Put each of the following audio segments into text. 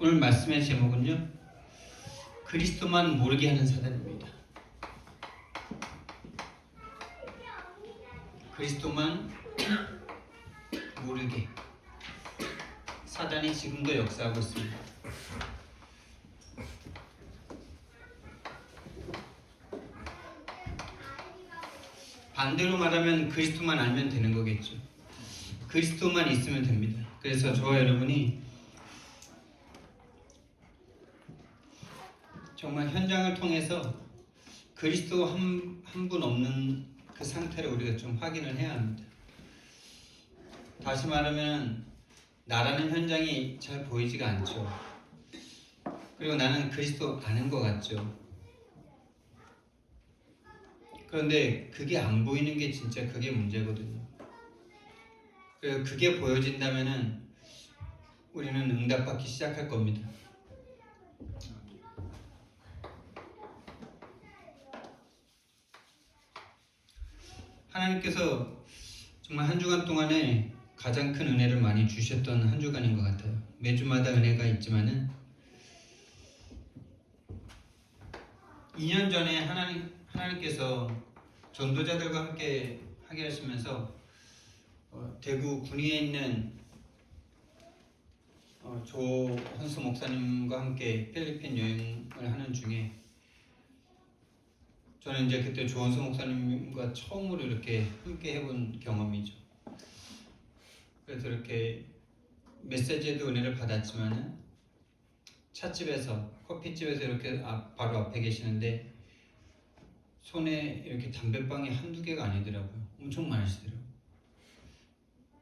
오늘 말씀의 제목은요, 그리스도만 모르게 하는 사단입니다. 그리스도만 모르게 사단이 지금도 역사하고 있습니다. 반대로 말하면 그리스도만 알면 되는 거겠죠. 그리스도만 있으면 됩니다. 그래서 저와 여러분이 정말 현장을 통해서 그리스도 한 분 없는 그 상태를 우리가 좀 확인을 해야 합니다. 다시 말하면 나라는 현장이 잘 보이지가 않죠. 그리고 나는 그리스도 아는 것 같죠. 그런데 그게 안 보이는 게 진짜 그게 문제거든요. 그리고 그게 보여진다면은 우리는 응답받기 시작할 겁니다. 하나님께서 정말 한 주간 동안에 가장 큰 은혜를 많이 주셨던 한 주간인 것 같아요. 매주마다 은혜가 있지만은 2년 전에 하나님께서 전도자들과 함께 하게 하시면서 대구 군위에 있는 조헌수 목사님과 함께 필리핀 여행을 하는 중에 저는 이제 그때 조헌수 목사님과 처음으로 이렇게 함께 해본 경험이죠. 그래서 이렇게 메시지에도 은혜를 받았지만은 찻집에서 커피집에서 이렇게 바로 앞에 계시는데 손에 이렇게 담배빵이 한두 개가 아니더라고요. 엄청 많으시더라고요.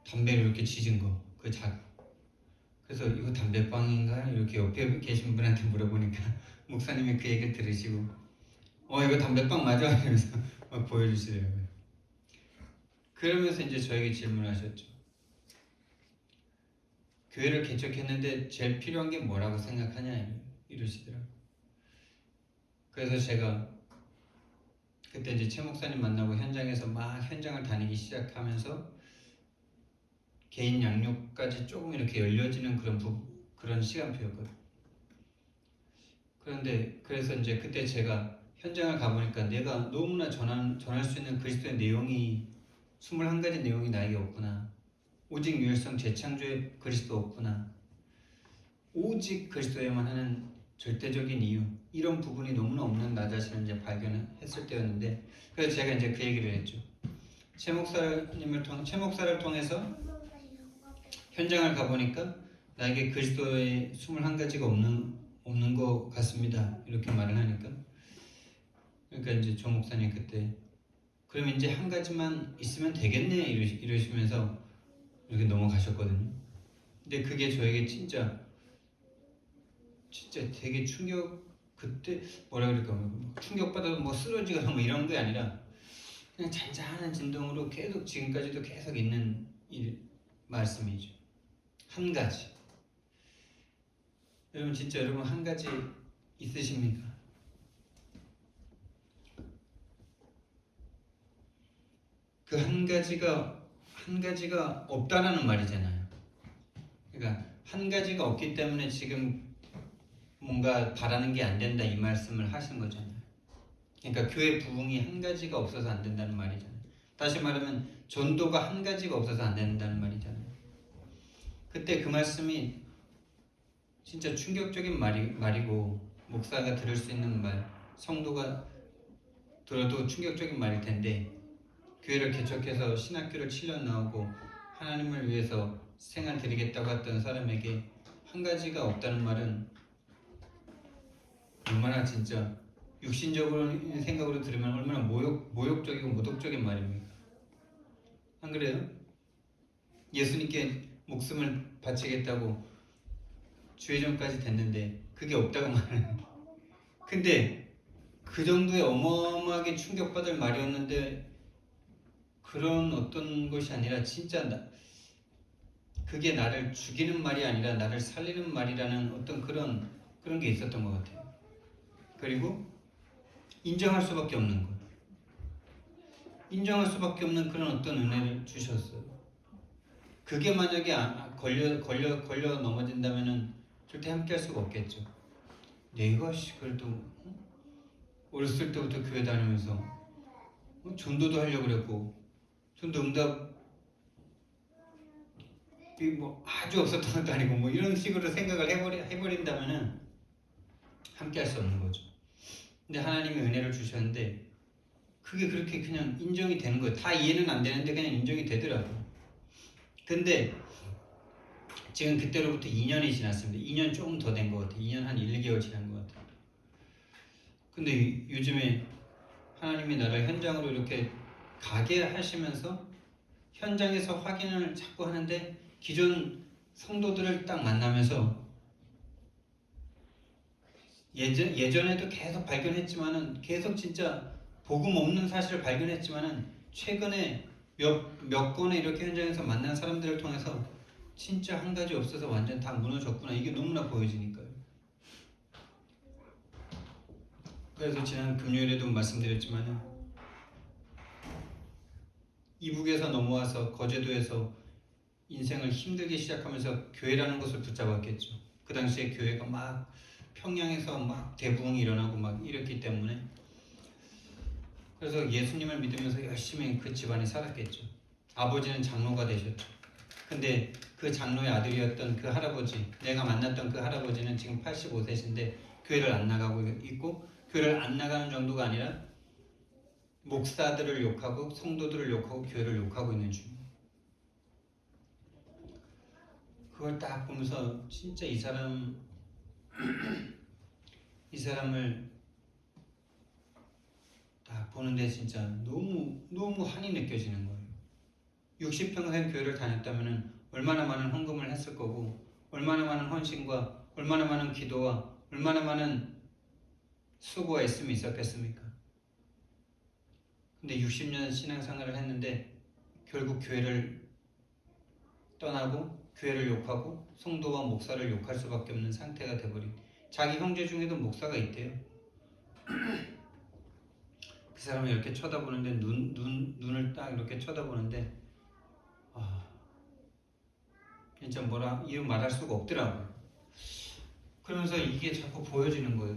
담배를 이렇게 지진 거, 그래서 이거 담배빵인가? 이렇게 옆에 계신 분한테 물어보니까 목사님이 그 얘기를 들으시고 이거 담배빵 맞아? 이러면서 막 보여주시더라고요. 그러면서 이제 저에게 질문하셨죠. 교회를 개척했는데 제일 필요한 게 뭐라고 생각하냐? 이러시더라고요. 그래서 제가 그때 이제 최 목사님 만나고 현장에서 막 현장을 다니기 시작하면서 개인 양육까지 조금 이렇게 열려지는 그런 시간표였거든요. 그래서 이제 그때 제가 현장을 가보니까 내가 너무나 전할 수 있는 그리스도의 내용이 21가지 내용이 나에게 없구나. 오직 유일성 재창조의 그리스도 없구나. 오직 그리스도에만 하는 절대적인 이유, 이런 부분이 너무나 없는 나 자신을 이제 발견했을 때였는데, 그래서 제가 이제 그 얘기를 했죠. 최 목사를 통해서 현장을 가보니까 나에게 그리스도의 21가지가 없는 것 같습니다. 이렇게 말을 하니까, 그러니까 이제 조 목사님 그때 그럼 이제 한 가지만 있으면 되겠네 이러시면서 이렇게 넘어가셨거든요. 근데 그게 저에게 진짜 되게 그때 뭐라 그럴까, 충격받아서 뭐 쓰러지거나 뭐 이런 게 아니라 그냥 잔잔한 진동으로 계속 지금까지도 계속 있는 말씀이죠. 한 가지. 여러분 진짜 여러분 한 가지 있으십니까? 그 한 가지가 없다라는 말이잖아요. 그러니까 한 가지가 없기 때문에 지금 뭔가 바라는 게 안 된다 이 말씀을 하신 거잖아요. 그러니까 교회 부흥이 한 가지가 없어서 안 된다는 말이잖아요. 다시 말하면 전도가 한 가지가 없어서 안 된다는 말이잖아요. 그때 그 말씀이 진짜 충격적인 말이고 목사가 들을 수 있는 말, 성도가 들어도 충격적인 말일 텐데 교회를 개척해서 신학교를 7년 나오고 하나님을 위해서 생을 드리겠다고 했던 사람에게 한 가지가 없다는 말은 얼마나 진짜 육신적으로 생각으로 들으면 얼마나 모욕적이고 모독적인 말입니까? 안 그래요? 예수님께 목숨을 바치겠다고 주의전까지 됐는데 그게 없다고 말하는. 근데 그 정도의 어마어마하게 충격받을 말이었는데 그런 어떤 것이 아니라 진짜 그게 나를 죽이는 말이 아니라 나를 살리는 말이라는 어떤 그런 게 있었던 것 같아요. 그리고 인정할 수밖에 없는 것. 인정할 수밖에 없는 그런 어떤 은혜를 주셨어요. 그게 만약에 걸려 넘어진다면은 절대 함께 할 수가 없겠죠. 내가 그래도 어렸을 때부터 교회 다니면서 전도도 하려고 그랬고, 전도 응답이 뭐 아주 없었던 것도 아니고 뭐 이런 식으로 생각을 해버린다면은 함께 할 수 없는 거죠. 근데 하나님이 은혜를 주셨는데 그게 그렇게 그냥 인정이 되는 거예요. 다 이해는 안 되는데 그냥 인정이 되더라고요. 근데 지금 그때로부터 2년이 지났습니다. 2년 조금 더 된 것 같아요. 2년 한 1, 2개월 지난 것 같아요. 근데 요즘에 하나님이 나를 현장으로 이렇게 가게 하시면서 현장에서 확인을 자꾸 하는데 기존 성도들을 딱 만나면서 예전에도 계속 발견했지만은 계속 진짜 복음 없는 사실을 발견했지만은 최근에 몇 건의 이렇게 현장에서 만난 사람들을 통해서 진짜 한 가지 없어서 완전 다 무너졌구나, 이게 너무나 보여지니까요. 그래서 지난 금요일에도 말씀드렸지만은 이북에서 넘어와서 거제도에서 인생을 힘들게 시작하면서 교회라는 것을 붙잡았겠죠. 그 당시에 교회가 막 평양에서 막 대부흥이 일어나고 막 이랬기 때문에, 그래서 예수님을 믿으면서 열심히 그 집안에 살았겠죠. 아버지는 장로가 되셨죠. 근데 그 장로의 아들이었던 그 할아버지, 내가 만났던 그 할아버지는 지금 85세신데 교회를 안 나가고 있고, 교회를 안 나가는 정도가 아니라 목사들을 욕하고 성도들을 욕하고 교회를 욕하고 있는 중. 그걸 딱 보면서 진짜 이 사람을 딱 보는데 진짜 너무 한이 느껴지는 거예요. 60평생 교회를 다녔다면 얼마나 많은 헌금을 했을 거고, 얼마나 많은 헌신과 얼마나 많은 기도와 얼마나 많은 수고와 애씀이 있었겠습니까? 근데 60년 신앙생활을 했는데 결국 교회를 떠나고 교회를 욕하고 성도와 목사를 욕할 수밖에 없는 상태가 돼버린, 자기 형제 중에도 목사가 있대요. 그 사람을 이렇게 쳐다보는데 눈을 딱 이렇게 쳐다보는데 진짜 이유 말할 수가 없더라고요. 그러면서 이게 자꾸 보여지는 거예요.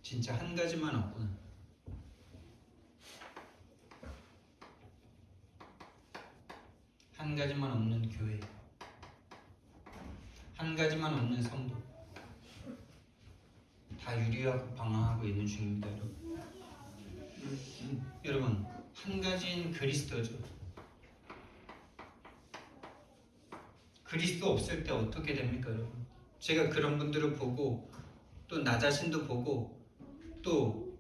진짜 한 가지만 없구나. 한 가지만 없는 교회, 한 가지만 없는 성도, 다 유리하고 방황하고 있는 중입니다. 여러분, 한 가지인 그리스도죠. 그리스도 없을 때 어떻게 됩니까, 여러분? 제가 그런 분들을 보고 또 나 자신도 보고, 또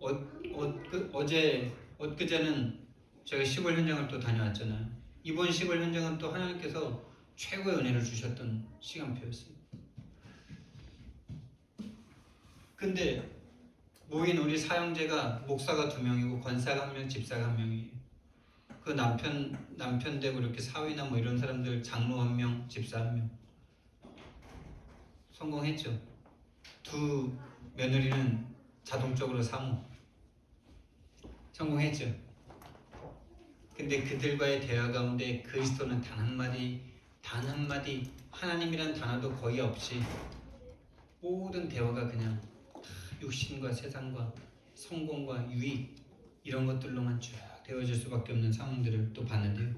엊그제는 제가 시골 현장을 또 다녀왔잖아요. 이번 시골 현장은 또 하나님께서 최고의 은혜를 주셨던 시간표였어요. 근데 모인 우리 사형제가 목사가 2명이고 권사가 1명, 집사가 1명이에요. 그 남편 되고 이렇게 사위나 뭐 이런 사람들 장로 1명, 집사 1명. 성공했죠. 2 며느리는 자동적으로 사모. 성공했죠. 근데 그들과의 대화 가운데 그리스도는 단 한마디 하나님이란 단어도 거의 없이 모든 대화가 그냥 육신과 세상과 성공과 유익 이런 것들로만 쭉 되어질 수밖에 없는 상황들을 또 봤는데요.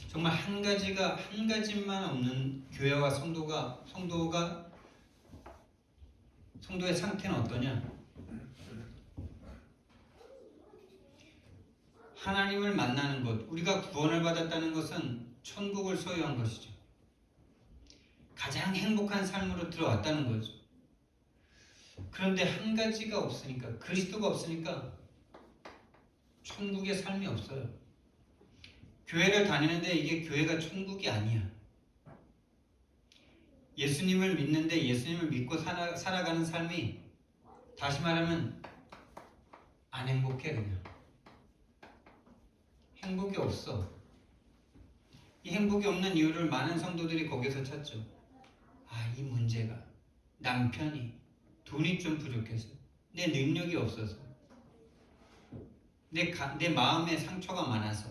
정말 한 가지만 없는 교회와 성도의 상태는 어떠냐? 하나님을 만나는 것, 우리가 구원을 받았다는 것은 천국을 소유한 것이죠. 가장 행복한 삶으로 들어왔다는 거죠. 그런데 한 가지가 없으니까, 그리스도가 없으니까 천국의 삶이 없어요. 교회를 다니는데 이게 교회가 천국이 아니야. 예수님을 믿는데 예수님을 믿고 살아가는 삶이, 다시 말하면 안 행복해. 그냥 행복이 없어. 이 행복이 없는 이유를 많은 성도들이 거기서 찾죠. 이 문제가 남편이 돈이 좀 부족해서, 내 능력이 없어서, 내 마음에 상처가 많아서,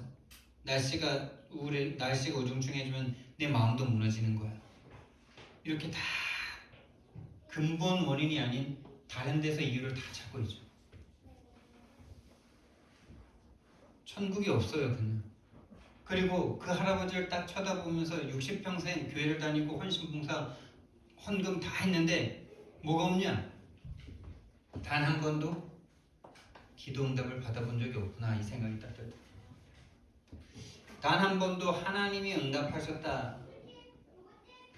날씨가 우중충해지면 내 마음도 무너지는 거야. 이렇게 다 근본 원인이 아닌 다른 데서 이유를 다 찾고 있죠. 천국이 없어요, 그냥. 그리고 그 할아버지를 딱 쳐다보면서 60평생 교회를 다니고 헌신봉사, 헌금 다 했는데 뭐가 없냐? 단 한 번도 기도 응답을 받아본 적이 없구나, 이 생각이 딱 들어요. 단 한 번도 하나님이 응답하셨다,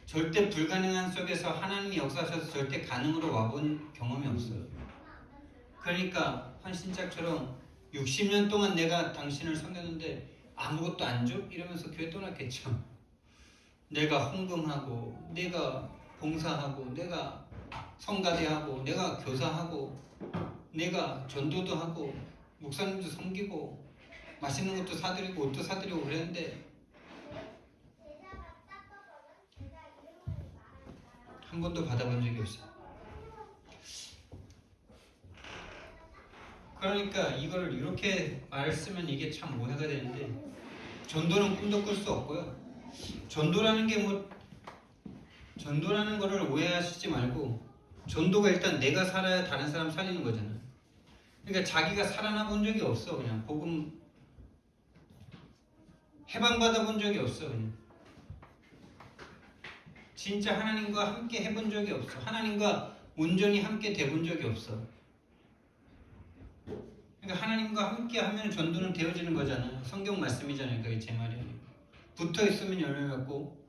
절대 불가능한 속에서 하나님이 역사하셔서 절대 가능으로 와본 경험이 없어요. 그러니까 헌신짝처럼 60년 동안 내가 당신을 섬겼는데 아무것도 안 줘? 이러면서 교회 떠났겠죠. 내가 헌금하고, 내가 봉사하고, 내가 성가대하고, 내가 교사하고, 내가 전도도 하고, 목사님도 섬기고, 맛있는 것도 사드리고, 옷도 사드리고 그랬는데 한 번도 받아본 적이 없어요. 그러니까 이걸 이렇게 말쓰면 이게 참 오해가 되는데, 전도는 꿈도 꿀 수 없고요. 전도라는 거를 오해하시지 말고, 전도가 일단 내가 살아야 다른 사람 살리는 거잖아요. 그러니까 자기가 살아나 본 적이 없어. 그냥 복음 해방받아 본 적이 없어. 그냥 진짜 하나님과 함께 해본 적이 없어. 하나님과 온전히 함께 돼본 적이 없어. 그러니까 하나님과 함께 하면 전도는 되어지는 거잖아요. 성경 말씀이잖아요. 그게 제 말이에요. 붙어 있으면 열매 맺고,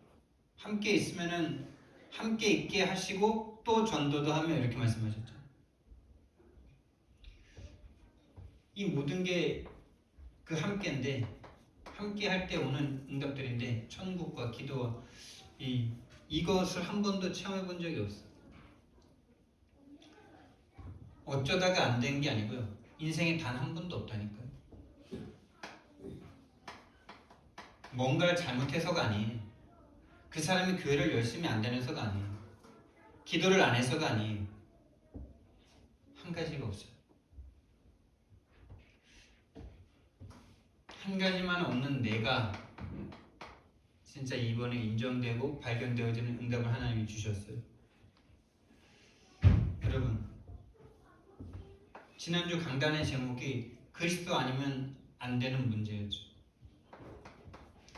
함께 있으면은 함께 있게 하시고 또 전도도 하며, 이렇게 말씀하셨죠. 이 모든 게 그 함께인데, 함께 할 때 오는 응답들인데, 천국과 기도와 이것을 한 번도 체험해 본 적이 없어. 어쩌다가 안 된 게 아니고요. 인생에 단 한 번도 없다니까요. 뭔가를 잘못해서가 아니에요. 그 사람이 교회를 열심히 안 다녀서가 아니에요. 기도를 안 해서가 아니에요. 한 가지가 없어요. 한 가지만 없는 내가 진짜 이번에 인정되고 발견되어지는 응답을 하나님이 주셨어요. 여러분, 지난주 강단의 제목이 그리스도 아니면 안 되는 문제였죠.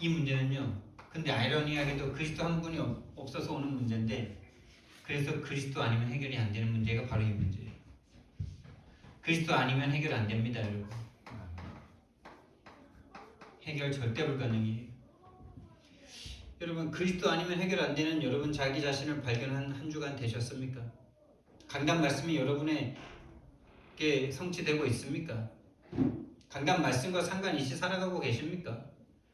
이 문제는요, 근데 아이러니하게도 그리스도 한 분이 없어서 오는 문제인데, 그래서 그리스도 아니면 해결이 안 되는 문제가 바로 이 문제예요. 그리스도 아니면 해결 안 됩니다, 여러분. 해결 절대 불가능해요. 여러분, 그리스도 아니면 해결 안 되는 여러분 자기 자신을 발견한 한 주간 되셨습니까? 강단 말씀이 여러분에게 성취되고 있습니까? 강단 말씀과 상관없이 살아가고 계십니까?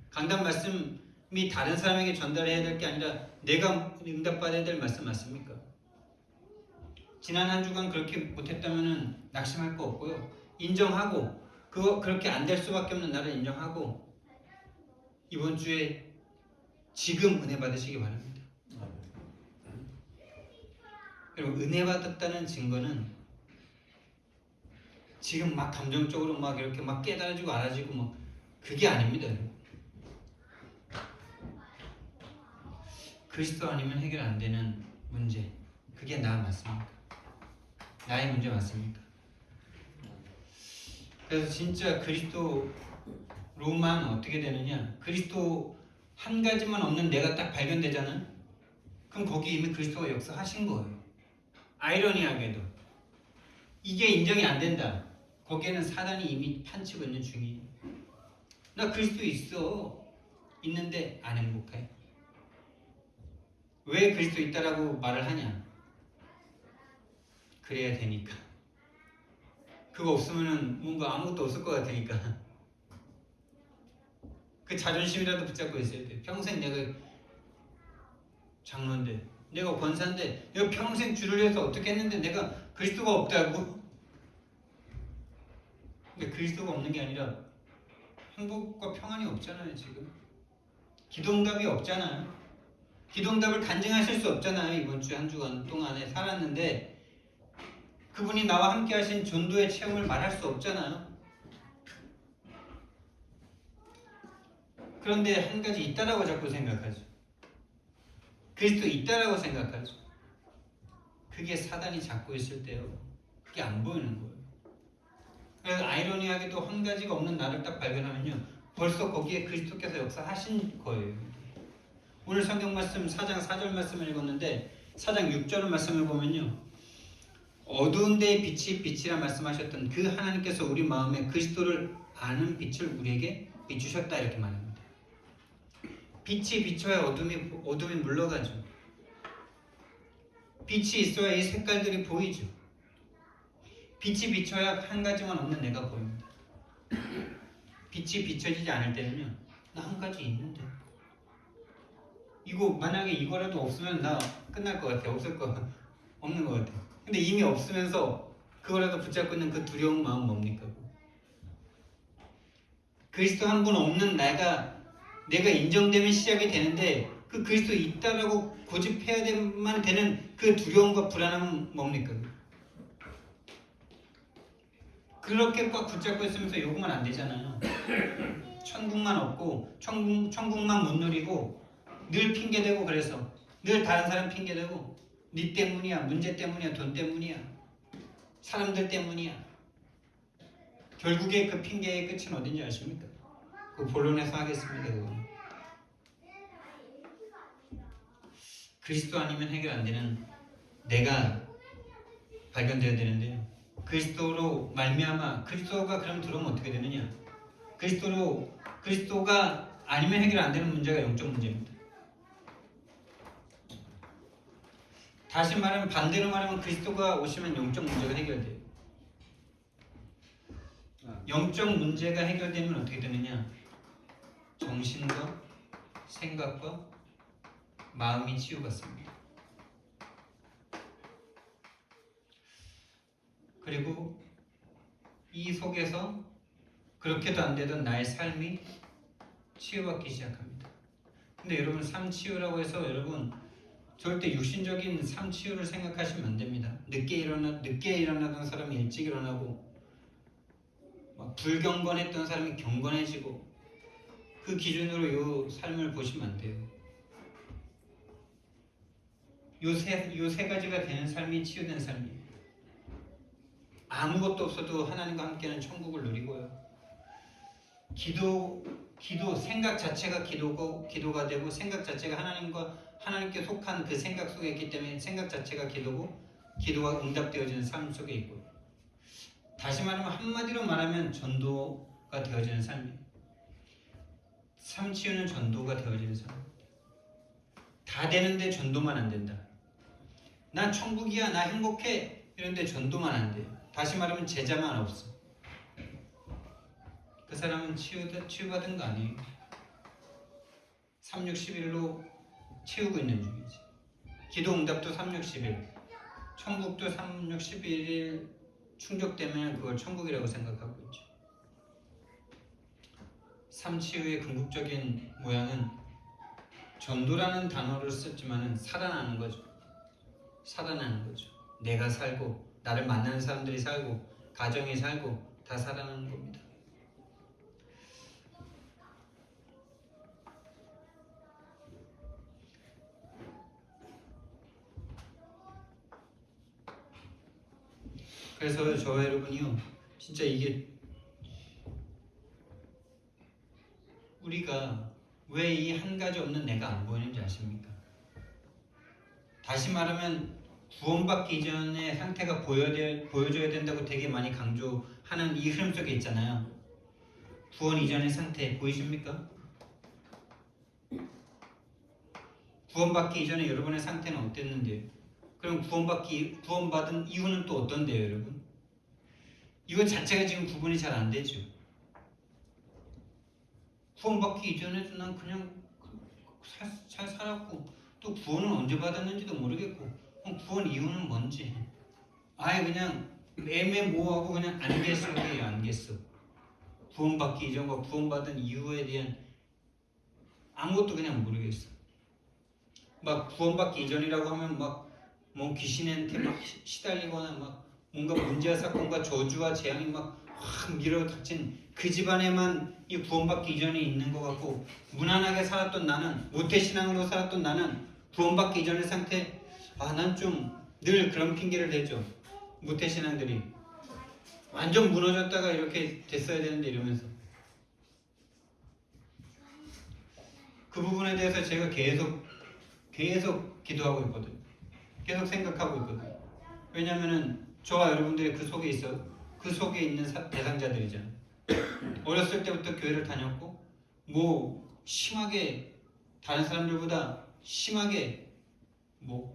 강단 말씀이 다른 사람에게 전달해야 될 게 아니라 내가 응답받아야 될 말씀 맞습니까? 지난 한 주간 그렇게 못했다면 낙심할 거 없고요. 인정하고, 그렇게 안 될 수밖에 없는 나를 인정하고, 이번 주에 지금 은혜 받으시기 바랍니다. 여러분, 은혜 받았다는 증거는 지금 막 감정적으로 막 이렇게 막 깨달아지고 알아지고 뭐 그게 아닙니다. 여러분. 그리스도 아니면 해결 안 되는 문제, 그게 나 맞습니까? 나의 문제 맞습니까? 그래서 진짜 그리스도로만 어떻게 되느냐? 그리스도 한 가지만 없는 내가 딱 발견되잖아요? 그럼 거기 이미 그리스도가 역사하신 거예요. 아이러니하게도 이게 인정이 안 된다. 거기에는 사단이 이미 판치고 있는 중이에요. 나 그리스도 있어. 있는데 안 행복해. 왜 그리스도 있다라고 말을 하냐? 그래야 되니까. 그거 없으면은 뭔가 아무것도 없을 것 같으니까. 그 자존심이라도 붙잡고 있어야 돼. 평생 내가 장로인데, 내가 권사인데, 내가 평생 주를 위해서 어떻게 했는데 내가 그리스도가 없다고? 근데 그리스도가 없는 게 아니라 행복과 평안이 없잖아요, 지금. 기도응답이 없잖아요. 기도응답을 간증하실 수 없잖아요. 이번 주 한 주간 동안에 살았는데 그분이 나와 함께 하신 전도의 체험을 말할 수 없잖아요. 그런데 한 가지 있다라고 자꾸 생각하죠. 그리스도 있다라고 생각하죠. 그게 사단이 잡고 있을 때요. 그게 안 보이는 거예요. 그래서 아이러니하게도 한 가지가 없는 나를 딱 발견하면요. 벌써 거기에 그리스도께서 역사하신 거예요. 오늘 성경 말씀 4장 4절 말씀을 읽었는데 4장 6절 말씀을 보면요. 어두운 데에 빛이 빛이라 말씀하셨던 그 하나님께서 우리 마음에 그리스도를 아는 빛을 우리에게 비추셨다 이렇게 말합니다. 빛이 비춰야 어둠이 물러가죠. 빛이 있어야 이 색깔들이 보이죠. 빛이 비춰야 한 가지만 없는 내가 보입니다. 빛이 비춰지지 않을 때는요. 나 한 가지 있는데. 이거 만약에 이거라도 없으면 나 끝날 것 같아. 없는 것 같아. 근데 이미 없으면서 그거라도 붙잡고 있는 그 두려운 마음 뭡니까? 그리스도 한 분 없는 내가 인정되면 시작이 되는데 그 그리스도 있다라고 고집해야만 되는 그 두려움과 불안함은 뭡니까? 그렇게 꽉 붙잡고 있으면서 요구만 안 되잖아요. 천국만 없고 천국만 못 누리고 늘 핑계대고 그래서 늘 다른 사람 핑계대고 네 때문이야, 문제 때문이야, 돈 때문이야, 사람들 때문이야. 결국에 그 핑계의 끝은 어딘지 아십니까? 그 본론에서 하겠습니다. 그건. 그리스도 아니면 해결 안 되는 내가 발견되어야 되는데요. 그리스도로 말미암아 그리스도가 그럼 들어오면 어떻게 되느냐? 그리스도가 아니면 해결 안 되는 문제가 영적 문제입니다. 다시 말하면 반대로 말하면 그리스도가 오시면 영적 문제가 해결돼요. 영적 문제가 해결되면 어떻게 되느냐? 정신과 생각과 마음이 치유받습니다. 그리고 이 속에서 그렇게도 안 되던 나의 삶이 치유받기 시작합니다. 근데 여러분 삶 치유라고 해서 여러분 절대 육신적인 삶 치유를 생각하시면 안 됩니다. 늦게 일어나던 사람이 일찍 일어나고 막 불경건했던 사람이 경건해지고 그 기준으로 요 삶을 보시면 안 돼요. 요 세 가지가 되는 삶이 치유된 삶이에요. 아무것도 없어도 하나님과 함께하는 천국을 누리고요. 기도 생각 자체가 기도가 되고 생각 자체가 하나님께 속한 그 생각 속에 있기 때문에 생각 자체가 기도고 기도가 응답되어지는 삶 속에 있고 다시 말하면 한마디로 말하면 전도가 되어지는 삶이에요. 삶 치유는 전도가 되어지는 삶. 다 되는데 전도만 안 된다. 나 천국이야, 나 행복해 이런데 전도만 안 돼요. 다시 말하면 제자만 없어. 그 사람은 치유받은 거 아니에요. 3611로 채우고 있는 중이지. 기도 응답도 3611, 천국도 3611일 충족되면 그걸 천국이라고 생각하고 있죠. 삶 치유의 궁극적인 모양은 전도라는 단어를 썼지만은 살아나는 거죠. 살아나는 거죠. 내가 살고 나를 만나는 사람들이 살고 가정이 살고 다 살아나는 겁니다. 그래서 저와 여러분이요 진짜 이게 우리가 왜 이 한 가지 없는 내가 안 보이는지 아십니까? 다시 말하면 구원받기 이전의 상태가 보여줘야 된다고 되게 많이 강조하는 이 흐름 속에 있잖아요. 구원 이전의 상태 보이십니까? 구원받기 이전에 여러분의 상태는 어땠는데요? 그럼 구원받은 이후는 또 어떤데요, 여러분? 이거 자체가 지금 구분이 잘 안 되죠. 구원받기 이전에도 난 그냥 잘 살았고 또 구원은 언제 받았는지도 모르겠고 구원 이유는 뭔지 아예 그냥 애매모호하고 그냥 안개속이에요. 안개속. 구원받기 이전과 구원받은 이후에 대한 아무것도 그냥 모르겠어. 막 구원받기 이전이라고 하면 막 뭐 귀신한테 막 시달리거나 막 뭔가 문제와 사건과 저주와 재앙이 막 확 밀어닥친 그 집안에만 이 구원받기 이전에 있는 것 같고 무난하게 살았던 나는 모태신앙으로 살았던 나는 구원받기 이전의 상태, 난 좀 늘 그런 핑계를 대죠. 무태신앙들이 완전 무너졌다가 이렇게 됐어야 되는데 이러면서 그 부분에 대해서 제가 계속 기도하고 있거든요. 계속 생각하고 있거든요. 왜냐하면은 저와 여러분들이 그 속에 있는 대상자들이잖아요. 어렸을 때부터 교회를 다녔고 심하게 다른 사람들보다 심하게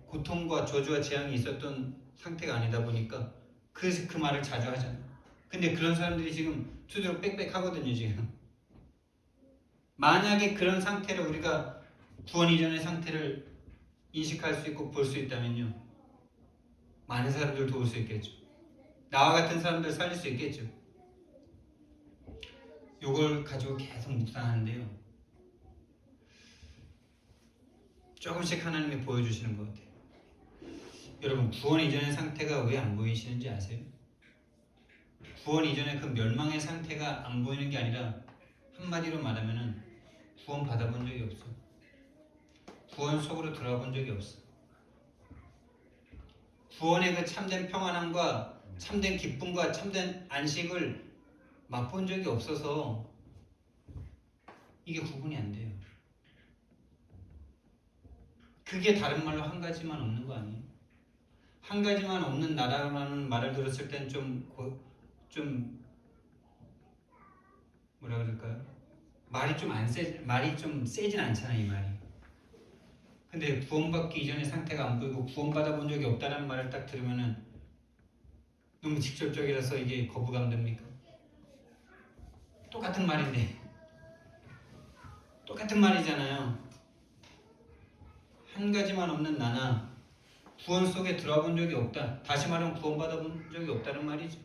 고통과 저주와 재앙이 있었던 상태가 아니다 보니까 그 말을 자주 하잖아요. 근데 그런 사람들이 지금 투대로 빽빽하거든요. 지금 만약에 그런 상태를 우리가 구원 이전의 상태를 인식할 수 있고 볼 수 있다면요, 많은 사람들 도울 수 있겠죠. 나와 같은 사람들 살릴 수 있겠죠. 요걸 가지고 계속 묵상하는데요, 조금씩 하나님이 보여주시는 것 같아요. 여러분, 구원 이전의 상태가 왜 안 보이시는지 아세요? 구원 이전의 그 멸망의 상태가 안 보이는 게 아니라 한마디로 말하면은 구원 받아본 적이 없어. 구원 속으로 들어가 본 적이 없어. 구원의 그 참된 평안함과 참된 기쁨과 참된 안식을 맛본 적이 없어서 이게 구분이 안 돼요. 그게 다른 말로 한 가지만 없는 거 아니에요? 한 가지만 없는 나라라는 말을 들었을 땐 좀 뭐라 그럴까요? 말이 좀 세진 않잖아요, 이 말이. 근데 구원받기 이전의 상태가 안 보이고 구원받아 본 적이 없다는 말을 딱 들으면은 너무 직접적이라서 이게 거부감 됩니까? 똑같은 말인데, 똑같은 말이잖아요. 한 가지만 없는 나나 구원 속에 들어와 본 적이 없다. 다시 말하면 구원받아 본 적이 없다는 말이죠.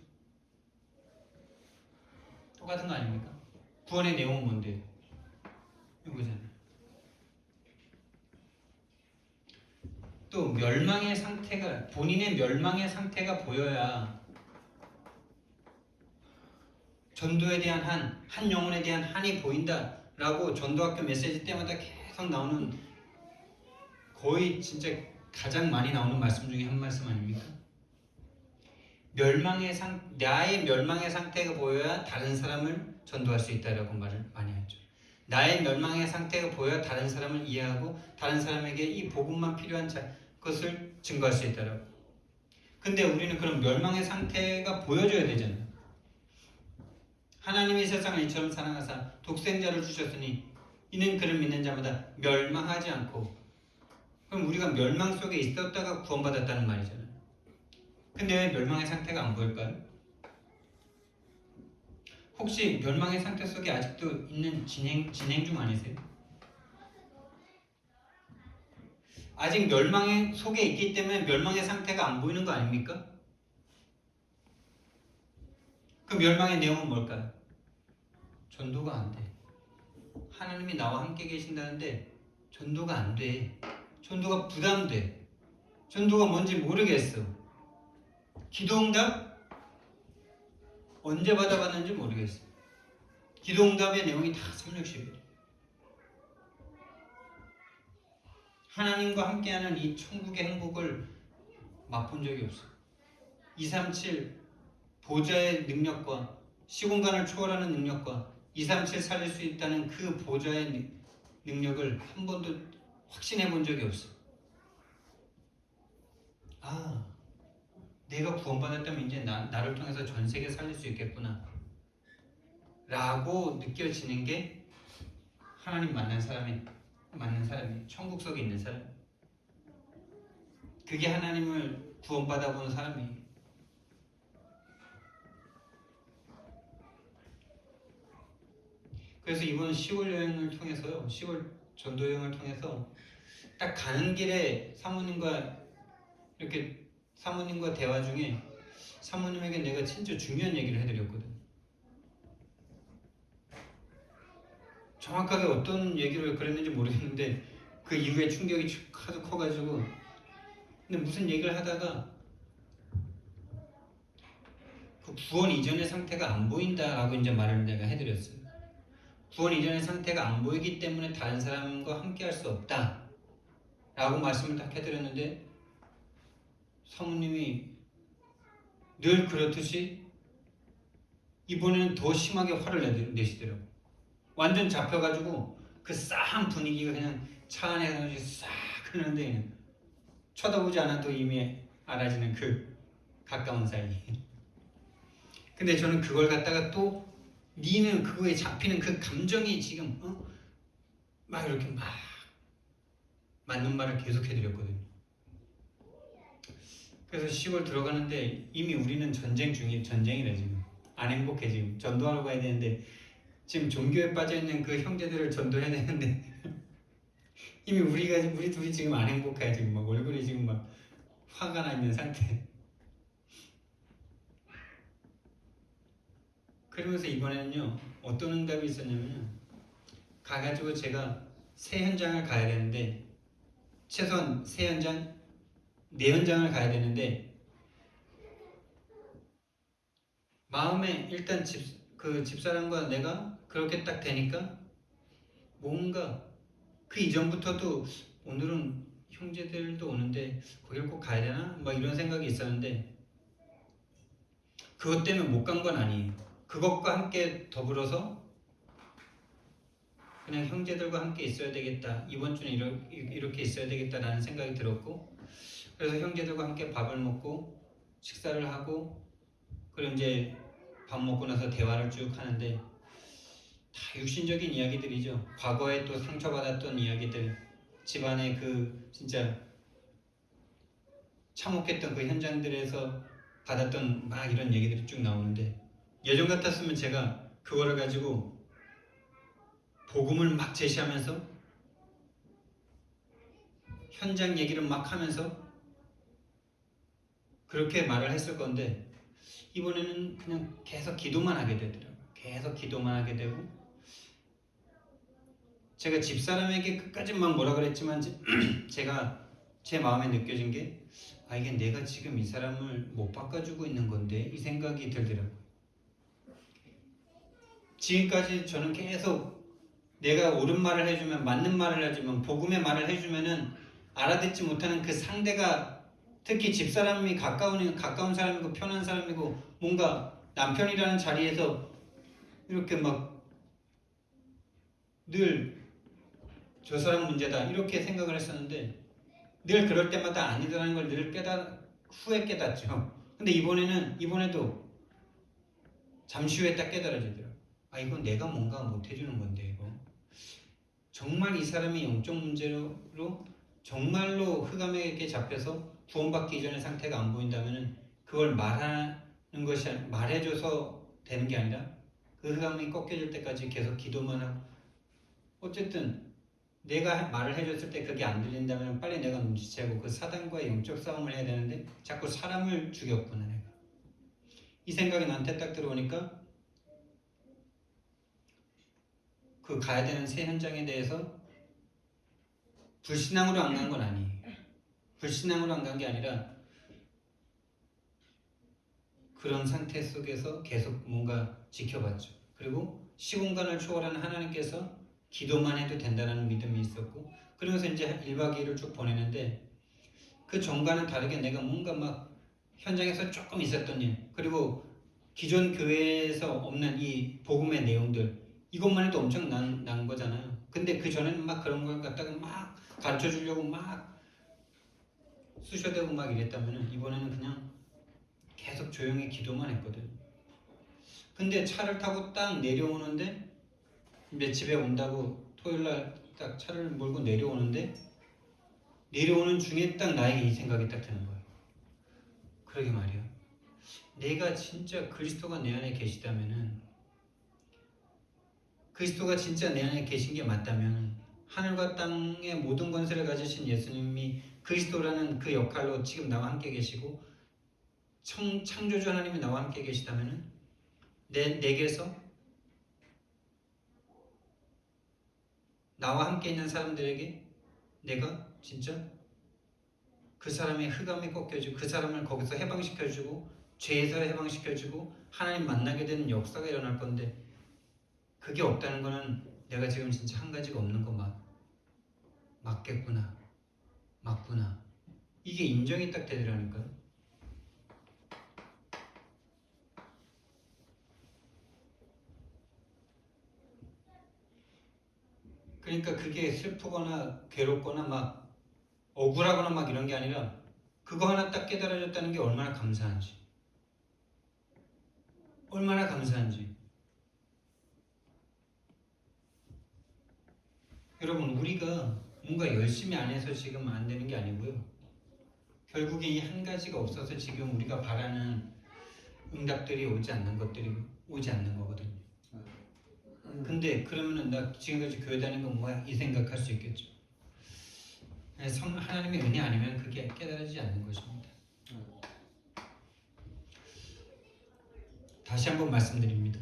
똑같은 거 아닙니까? 구원의 내용은 뭔데요? 이거잖아요. 또 본인의 멸망의 상태가 보여야 전도에 대한 한 영혼에 대한 한이 보인다라고 전도학교 메시지 때마다 계속 나오는, 거의 진짜 가장 많이 나오는 말씀 중에 한 말씀 아닙니까? 나의 멸망의 상태가 보여야 다른 사람을 전도할 수 있다라고 말을 많이 하죠. 나의 멸망의 상태가 보여야 다른 사람을 이해하고 다른 사람에게 이 복음만 필요한 것을 증거할 수 있다라고. 근데 우리는 그런 멸망의 상태가 보여줘야 되잖아요. 하나님이 세상을 이처럼 사랑하사 독생자를 주셨으니 이는 그를 믿는 자마다 멸망하지 않고, 그럼 우리가 멸망 속에 있었다가 구원받았다는 말이잖아요. 근데 왜 멸망의 상태가 안 보일까요? 혹시 멸망의 상태 속에 아직도 있는 진행 중 아니세요? 아직 멸망의 속에 있기 때문에 멸망의 상태가 안 보이는 거 아닙니까? 그 멸망의 내용은 뭘까요? 전도가 안 돼. 하나님이 나와 함께 계신다는데 전도가 안 돼. 전도가 부담돼. 전도가 뭔지 모르겠어. 기도응답? 언제 받아봤는지 모르겠어. 기도응답의 내용이 다 360이에요. 하나님과 함께하는 이 천국의 행복을 맛본 적이 없어. 237 보좌의 능력과 시공간을 초월하는 능력과 237 살릴 수 있다는 그 보좌의 능력을 한 번도 확신해 본 적이 없어. 내가 구원받았다면 이제 나를 통해서 전 세계 살릴 수 있겠구나 라고 느껴지는 게 하나님 맞는 사람이 천국 속에 있는 사람. 그게 하나님을 구원받아 본 사람이에요. 그래서 이번 10월 여행을 통해서요, 10월 전도 여행을 통해서 딱 가는 길에 사모님과 대화 중에 사모님에게 내가 진짜 중요한 얘기를 해드렸거든. 정확하게 어떤 얘기를 그랬는지 모르겠는데 그 이후에 충격이 하도 커가지고, 근데 무슨 얘기를 하다가 그 구원 이전의 상태가 안 보인다라고 이제 말을 내가 해드렸어요. 구원 이전의 상태가 안 보이기 때문에 다른 사람과 함께 할 수 없다. 라고 말씀을 딱 해드렸는데 사모님이 늘 그렇듯이 이번에는 더 심하게 화를 내시더라고요. 완전 잡혀가지고 그 싸한 분위기가 그냥 차 안에 가지고 싹 흐르는데 그냥 쳐다보지 않아도 이미 알아지는 그 가까운 사이. 근데 저는 그걸 갖다가 또 니는 그거에 잡히는 그 감정이 지금 막 이렇게 막 맞는 말을 계속 해드렸거든요. 그래서 시골 들어가는데 이미 우리는 전쟁이래 지금. 안 행복해 지금. 전도하러 가야 되는데 지금 종교에 빠져있는 그 형제들을 전도해야 되는데 이미 우리 둘이 지금 안 행복해. 지금 막 얼굴이 지금 막 화가 나 있는 상태. 그러면서 이번에는요 어떤 응답이 있었냐면 가가지고 제가 새 현장을 가야 되는데 최소한 새 현장, 네 현장을 가야 되는데 마음에 일단 그 집사람과 내가 그렇게 딱 되니까 뭔가 그 이전부터도 오늘은 형제들도 오는데 거길 꼭 가야 되나? 막 이런 생각이 있었는데 그것 때문에 못 간 건 아니에요. 그것과 함께 더불어서 그냥 형제들과 함께 있어야 되겠다. 이번 주는 이렇게 있어야 되겠다라는 생각이 들었고 그래서 형제들과 함께 밥을 먹고 식사를 하고 그리고 이제 밥 먹고 나서 대화를 쭉 하는데 다 육신적인 이야기들이죠. 과거에 또 상처받았던 이야기들, 집안의 그 진짜 참혹했던 그 현장들에서 받았던 막 이런 얘기들이 쭉 나오는데 예전 같았으면 제가 그거를 가지고 복음을 막 제시하면서 현장 얘기를 막 하면서 그렇게 말을 했을 건데 이번에는 그냥 계속 기도만 하게 되더라고요. 계속 기도만 하게 되고 제가 집사람에게 끝까지 막 뭐라 그랬지만 제가 제 마음에 느껴진 게 이게 내가 지금 이 사람을 못 바꿔주고 있는 건데 이 생각이 들더라고요. 지금까지 저는 계속 내가 옳은 말을 해주면 맞는 말을 해주면 복음의 말을 해주면은 알아듣지 못하는 그 상대가 특히 집사람이 가까운 사람이고 편한 사람이고 뭔가 남편이라는 자리에서 이렇게 막 늘 저 사람 문제다 이렇게 생각을 했었는데 늘 그럴 때마다 아니더라는 걸 늘 후에 깨닫죠. 근데 이번에도 잠시 후에 딱 깨달아지더라고요. 이건 내가 뭔가 못 해주는 건데 이거 정말 이 사람이 영적 문제로 정말로 흑암에게 잡혀서 구원받기 이전의 상태가 안 보인다면은 그걸 말하는 것이 말해줘서 되는 게 아니라 그 흑암이 꺾여질 때까지 계속 기도만 하고 어쨌든 내가 말을 해줬을 때 그게 안 들린다면 빨리 내가 눈치채고 그 사단과의 영적 싸움을 해야 되는데 자꾸 사람을 죽였구나 내가 이 생각이 나한테 딱 들어오니까 그 가야 되는 새 현장에 대해서 불신앙으로 안 간 건 아니에요. 불신앙으로 안 간 게 아니라 그런 상태 속에서 계속 뭔가 지켜봤죠. 그리고 시공간을 초월하는 하나님께서 기도만 해도 된다는 믿음이 있었고 그러면서 이제 1박 2일을 쭉 보내는데 그 전과는 다르게 내가 뭔가 막 현장에서 조금 있었던 일 그리고 기존 교회에서 없는 이 복음의 내용들 이것만 해도 엄청 난 거잖아요. 근데 그 전에는 막 그런 걸 갖다가 막 가르쳐 주려고 막 쑤셔대고 막 이랬다면 이번에는 그냥 계속 조용히 기도만 했거든. 근데 차를 타고 딱 내려오는데 이제 집에 온다고 토요일날 딱 차를 몰고 내려오는데 내려오는 중에 딱 나에게 이 생각이 딱 드는 거예요. 그러게 말이야. 내가 진짜 그리스도가 내 안에 계시다면은 그리스도가 진짜 내 안에 계신 게 맞다면 하늘과 땅의 모든 권세를 가지신 예수님이 그리스도라는 그 역할로 지금 나와 함께 계시고 창조주 하나님이 나와 함께 계시다면 내게서 나와 함께 있는 사람들에게 내가 진짜 그 사람의 흑암이 꺾여지고 그 사람을 거기서 해방시켜주고 죄에서 해방시켜주고 하나님 만나게 되는 역사가 일어날 건데 그게 없다는 거는 내가 지금 진짜 한 가지가 없는 거 맞겠구나. 맞구나. 이게 인정이 딱 되더라니까요. 그러니까 그게 슬프거나 괴롭거나 막 억울하거나 막 이런 게 아니라 그거 하나 딱 깨달아졌다는 게 얼마나 감사한지. 얼마나 감사한지. 여러분, 우리가 뭔가 열심히 안 해서 지금 안 되는 게 아니고요. 결국에 이 한 가지가 없어서 지금 우리가 바라는 응답들이 오지 않는 것들이 오지 않는 거거든요. 근데 그러면은 나 지금까지 교회 다니는 건 뭐야? 이 생각할 수 있겠죠. 하나님의 은혜 아니면 그게 깨달아지지 않는 것입니다. 다시 한번 말씀드립니다.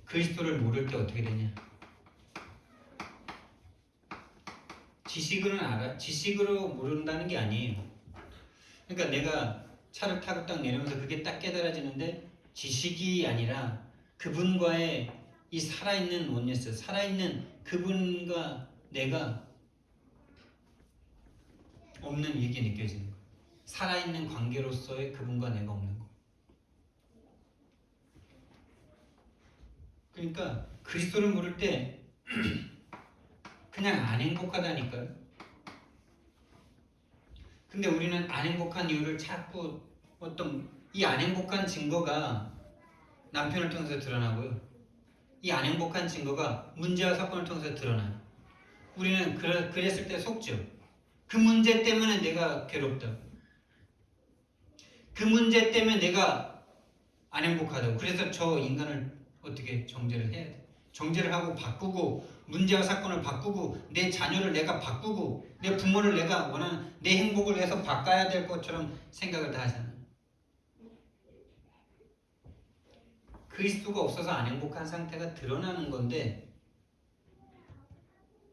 그리스도를 모를 때 어떻게 되냐? 지식으로는 알아. 지식으로 모른다는 게 아니에요. 그러니까 내가 차를 타고 딱 내리면서 그게 딱 깨달아지는데 지식이 아니라 그분과의 이 살아있는 원리스, 살아있는 그분과 내가 없는 이게 느껴지는 거예요. 살아있는 관계로서의 그분과 내가 없는 거. 그러니까 그리스도를 모를 때 그냥 안 행복하다니까요. 근데 우리는 안 행복한 이유를 자꾸 어떤 이 안 행복한 증거가 남편을 통해서 드러나고요. 이 안 행복한 증거가 문제와 사건을 통해서 드러나요. 우리는 그랬을 때 속죠. 그 문제 때문에 내가 괴롭다. 그 문제 때문에 내가 안 행복하다고. 그래서 저 인간을 어떻게 정죄를 해야 돼. 정죄를 하고 바꾸고 문제와 사건을 바꾸고 내 자녀를 내가 바꾸고 내 부모를 내가 원하는 내 행복을 위해서 바꿔야 될 것처럼 생각을 다 하잖아요. 그리스도가 없어서 안 행복한 상태가 드러나는 건데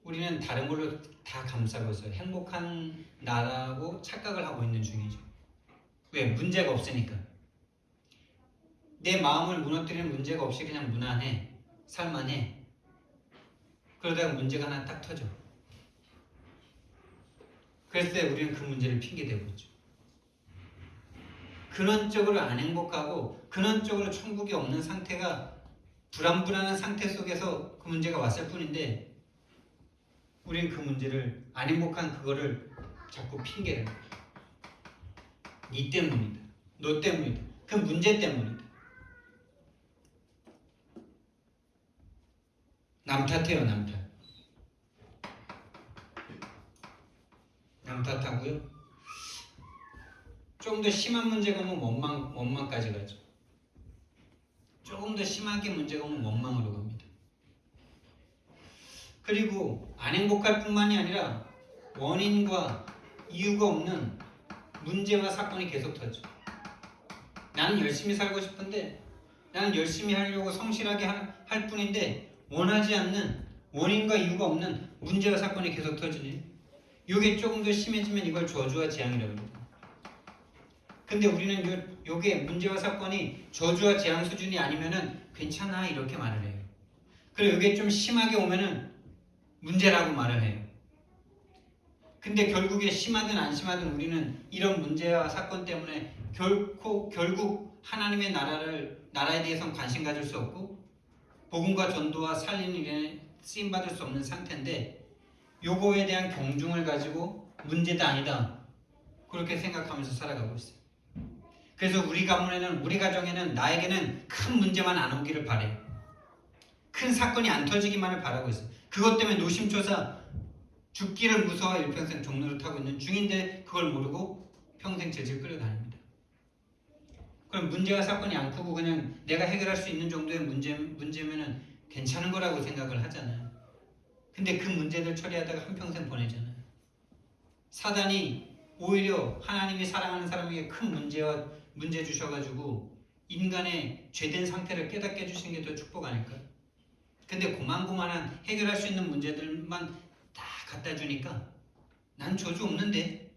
우리는 다른 걸로 다 감싸고 있어요. 행복한 나라고 착각을 하고 있는 중이죠. 왜? 문제가 없으니까. 내 마음을 무너뜨리는 문제가 없이 그냥 무난해. 살만해. 그러다가 문제가 하나 딱 터져. 그랬을 때 우리는 그 문제를 핑계대고 있죠. 근원적으로 안 행복하고 근원적으로 천국이 없는 상태가 불안불안한 상태 속에서 그 문제가 왔을 뿐인데 우리는 그 문제를 안 행복한 그거를 자꾸 핑계를 해요. 니 때문이다. 너 때문이다. 그 문제 때문이다. 남 탓해요. 남 탓. 남 탓하고요. 좀 더 심한 문제가 오면 원망까지 가죠. 조금 더 심하게 문제가 오면 원망으로 갑니다. 그리고 안 행복할 뿐만이 아니라 원인과 이유가 없는 문제와 사건이 계속 터져. 나는 열심히 살고 싶은데 나는 열심히 하려고 성실하게 할 뿐인데 원하지 않는 원인과 이유가 없는 문제와 사건이 계속 터지니 이게 조금 더 심해지면 이걸 저주와 재앙이라고 합니다. 근데 우리는 요게 문제와 사건이 저주와 재앙 수준이 아니면은 괜찮아 이렇게 말을 해요. 그리고 이게 좀 심하게 오면은 문제라고 말을 해요. 근데 결국에 심하든 안 심하든 우리는 이런 문제와 사건 때문에 결국 하나님의 나라에 대해서는 관심 가질 수 없고 복음과 전도와 살리는 일에 쓰임 받을 수 없는 상태인데 요거에 대한 경중을 가지고 문제다 아니다 그렇게 생각하면서 살아가고 있어요. 그래서 우리 가문에는 우리 가정에는 나에게는 큰 문제만 안 오기를 바래요. 큰 사건이 안 터지기만을 바라고 있어요. 그것 때문에 노심초사 죽기를 무서워 일평생 종로를 타고 있는 중인데 그걸 모르고 평생 질질 끌어다닙니다. 그럼 문제와 사건이 안 크고 그냥 내가 해결할 수 있는 정도의 문제면은 괜찮은 거라고 생각을 하잖아요. 근데 그 문제들 처리하다가 한평생 보내잖아요. 사단이 오히려 하나님이 사랑하는 사람에게 큰 문제 주셔가지고 인간의 죄된 상태를 깨닫게 해주신 게 더 축복 아닐까? 근데 고만고만한 해결할 수 있는 문제들만 다 갖다 주니까 난 저주 없는데,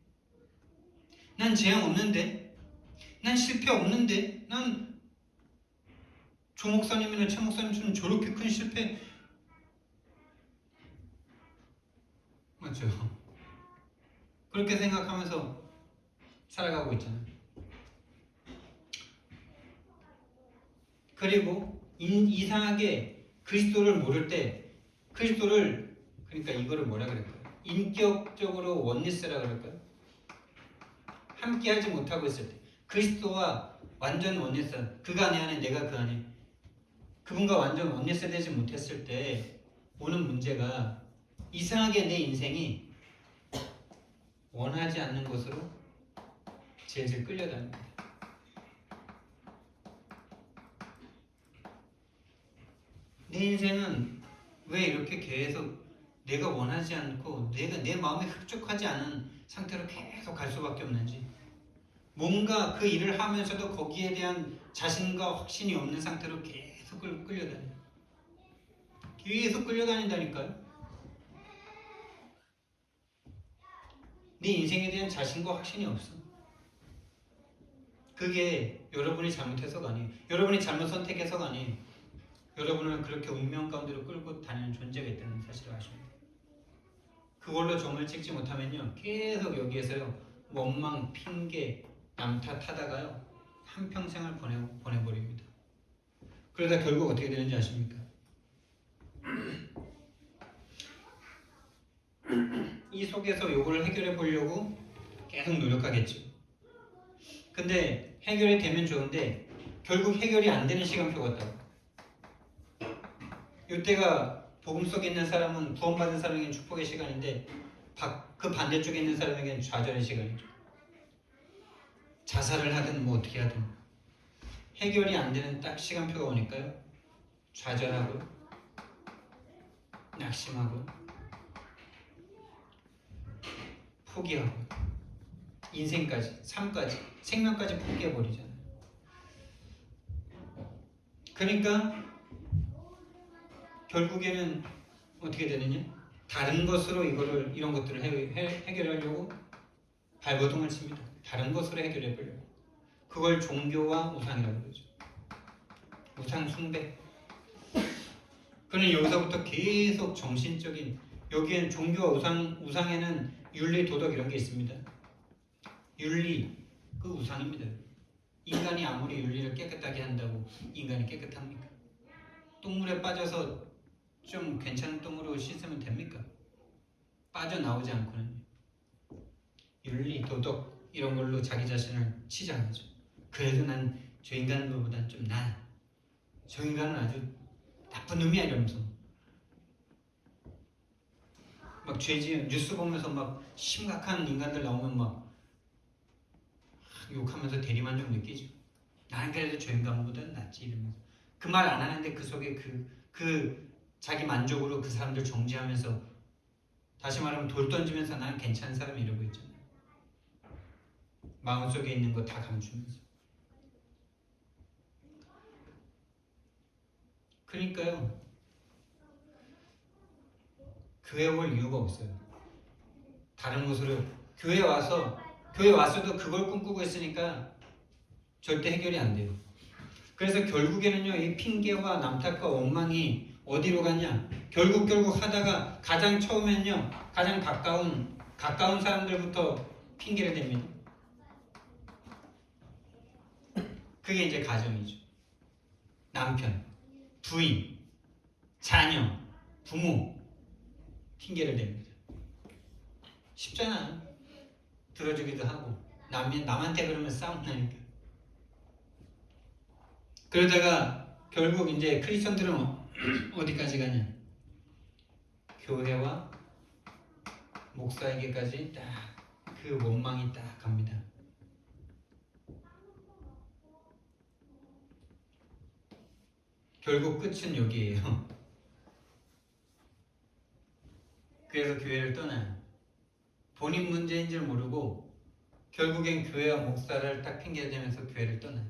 난 재앙 없는데, 난 실패 없는데, 난 조 목사님이나 최 목사님처럼 저렇게 큰 실패 맞죠? 그렇게 생각하면서 살아가고 있잖아요. 그리고 이상하게 그리스도를 모를 때 그리스도를 그러니까 이거를 뭐라 그럴까요? 인격적으로 원리스라 그럴까요? 함께 하지 못하고 있을 때 그리스도와 완전 원리스 그가 내 안에 내가 그 안에 그분과 완전 원리스 되지 못했을 때 오는 문제가 이상하게 내 인생이 원하지 않는 곳으로 질질 끌려다닙니다. 내 인생은 왜 이렇게 계속 내가 원하지 않고 내 마음에 흡족하지 않은 상태로 계속 갈 수밖에 없는지 뭔가 그 일을 하면서도 거기에 대한 자신과 확신이 없는 상태로 계속 끌려다녀요. 계속 끌려다닌다니까요. 네 인생에 대한 자신과 확신이 없어. 그게 여러분이 잘못해서가 아니에요. 여러분이 잘못 선택해서가 아니에요. 여러분을 그렇게 운명 가운데로 끌고 다니는 존재가 있다는 사실을 아셔야 돼요. 그걸로 점을 찍지 못하면요 계속 여기에서요 원망, 핑계, 남 탓하다가요 한평생을 보내버립니다. 그러다 결국 어떻게 되는지 아십니까? 이 속에서 요거를 해결해 보려고 계속 노력하겠죠. 근데 해결이 되면 좋은데 결국 해결이 안 되는 시간표 같다고. 이때가 복음 속에 있는 사람은 구원받은 사람에게는 축복의 시간인데 그 반대쪽에 있는 사람에게는 좌절의 시간이죠. 자살을 하든 뭐 어떻게 하든 해결이 안 되는 딱 시간표가 오니까요 좌절하고 낙심하고 포기하고 인생까지 삶까지 생명까지 포기해버리잖아요. 그러니까 결국에는 어떻게 되느냐 다른 것으로 이런 것들을 해결하려고 발버둥을 칩니다. 다른 것으로 해결해 보려고. 그걸 종교와 우상이라고 그러죠. 우상 숭배. 그는 여기서부터 계속 정신적인 여기엔 종교와 우상에는 윤리, 도덕 이런 게 있습니다. 윤리, 그 우상입니다. 인간이 아무리 윤리를 깨끗하게 한다고 인간이 깨끗합니까? 똥물에 빠져서 좀 괜찮은 똥으로 씻으면 됩니까? 빠져나오지 않고는 윤리, 도덕 이런 걸로 자기 자신을 치장하죠. 그래도 난 저 인간들보다 좀 나아. 저 인간은 아주 나쁜 놈이야 이러면서 막 죄지은 뉴스 보면서 막 심각한 인간들 나오면 막 욕하면서 대리만족 느끼죠. 나는 그래도 저 인간보다 낫지 이러면서 그 말 안 하는데 그 속에 그 자기 만족으로 그 사람들 정지하면서 다시 말하면 돌 던지면서 나는 괜찮은 사람이 이러고 있잖아요. 마음속에 있는 거 다 감추면서. 그러니까요 교회 올 이유가 없어요. 다른 곳으로 교회 왔어도 그걸 꿈꾸고 있으니까 절대 해결이 안 돼요. 그래서 결국에는요 이 핑계와 남탓과 원망이 어디로 가냐 결국 하다가 가장 처음엔요 가장 가까운 사람들부터 핑계를 댑니다. 그게 이제 가정이죠. 남편, 부인, 자녀, 부모 핑계를 댑니다. 쉽잖아요. 들어주기도 하고 남한테 그러면 싸움 나니까. 그러다가 결국 이제 크리스천들은 어디까지 가냐? 교회와 목사에게까지 딱 그 원망이 딱 갑니다. 결국 끝은 여기에요. 그래서 교회를 떠나요. 본인 문제인 줄 모르고 결국엔 교회와 목사를 딱 핑계대면서 교회를 떠나요.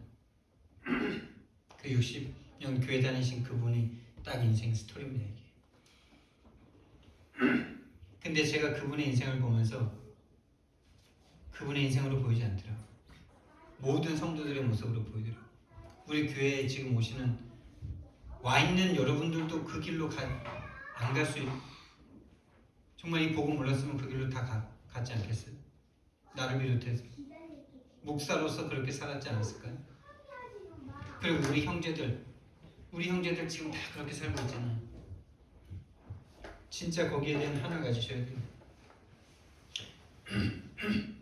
그 60년 교회 다니신 그분이 딱 인생 스토리입니다. 이게. 근데 제가 그분의 인생을 보면서 그분의 인생으로 보이지 않더라고요. 모든 성도들의 모습으로 보이더라고요. 우리 교회에 지금 오시는 와 있는 여러분들도 그 길로 안 갈 수 정말 이 복음 몰랐으면 그 길로 다 갔지 않겠어요? 나를 비롯해서 목사로서 그렇게 살았지 않았을까요? 그리고 우리 형제들 지금 다 그렇게 살고 있잖아요. 진짜 거기에 대한 한을 가지셔야 돼요.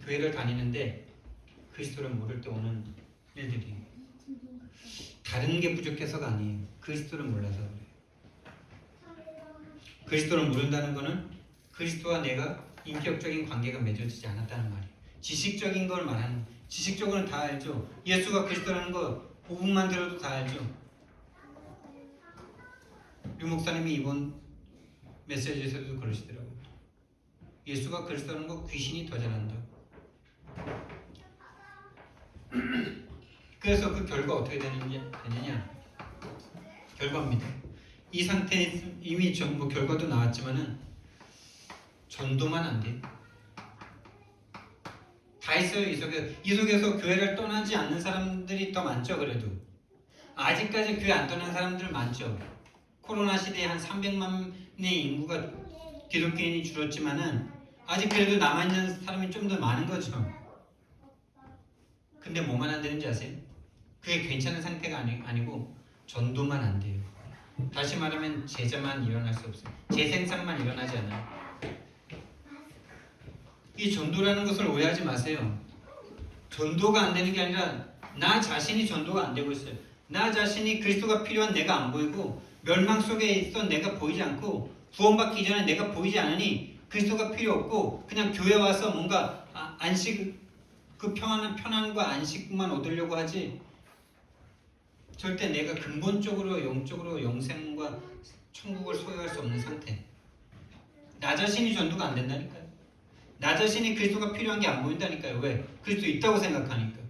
교회를 다니는데 그리스도를 모를 때 오는 일들이 다른 게 부족해서가 아니에요. 그리스도를 몰라서 그래요. 그리스도를 모른다는 것은 그리스도와 내가 인격적인 관계가 맺어지지 않았다는 말이에요. 지식적인 걸 말하는, 지식적으로는 다 알죠. 예수가 그리스도라는 거 5분만 들어도 다 알죠. 류 목사님이 이번 메시지에서도 그러시더라고요. 예수가 그리스도라는 거 귀신이 더 잘한다고. 그래서 그 결과 어떻게 되느냐? 결과입니다. 이 상태에 이미 뭐 결과도 나왔지만은 전도만 안 돼요. 다 있어요. 이 속에서 교회를 떠나지 않는 사람들이 더 많죠. 그래도 아직까지 교회 안 떠난 사람들 많죠. 코로나 시대에 한 300만의 인구가 기독교인이 줄었지만은 아직 그래도 남아있는 사람이 좀 더 많은 거죠. 근데 뭐만 안 되는지 아세요? 그게 괜찮은 상태가 아니고 전도만 안 돼요. 다시 말하면 제자만 일어날 수 없어요. 재생산만 일어나지 않아요. 이 전도라는 것을 오해하지 마세요. 전도가 안 되는 게 아니라 나 자신이 전도가 안 되고 있어요. 나 자신이 그리스도가 필요한 내가 안 보이고 멸망 속에 있던 내가 보이지 않고 구원받기 전에 내가 보이지 않으니 그리스도가 필요 없고 그냥 교회 와서 뭔가 안식 그 편안과 안식만 얻으려고 하지 절대 내가 근본적으로 영적으로 영생과 천국을 소유할 수 없는 상태. 나 자신이 전도가 안 된다니까요. 나 자신이 그리스도가 필요한 게 안 보인다니까요. 왜? 그리스도 있다고 생각하니까.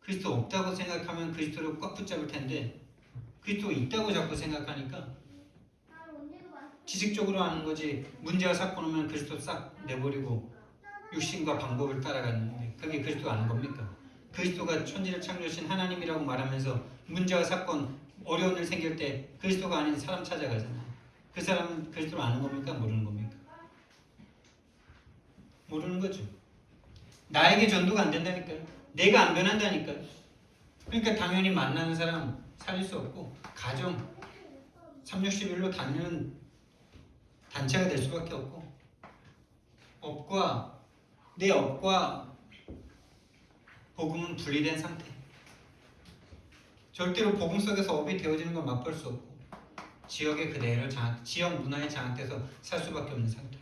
그리스도 없다고 생각하면 그리스도를 꽉 붙잡을 텐데 그리스도 있다고 자꾸 생각하니까 지식적으로 하는 거지. 문제와 사건 오면 그리스도 싹 내버리고 육신과 방법을 따라가는데 그게 그리스도 아는 겁니까? 그리스도가 천지를 창조하신 하나님이라고 말하면서 문제와 사건 어려운 일 생길 때 그리스도가 아닌 사람 찾아가잖아요. 그 사람은 그리스도를 아는 겁니까? 모르는 겁니까? 모르는 거죠. 나에게 전도가 안 된다니까요. 내가 안 변한다니까요. 그러니까 당연히 만나는 사람 살릴 수 없고 가정 361로 다니는 단체가 될 수밖에 없고 내 업과 복음은 분리된 상태. 절대로 복음 속에서 업이 되어지는 걸 맛볼 수 없고 지역의 그대로 지역 문화에 장악돼서 살 수밖에 없는 상태.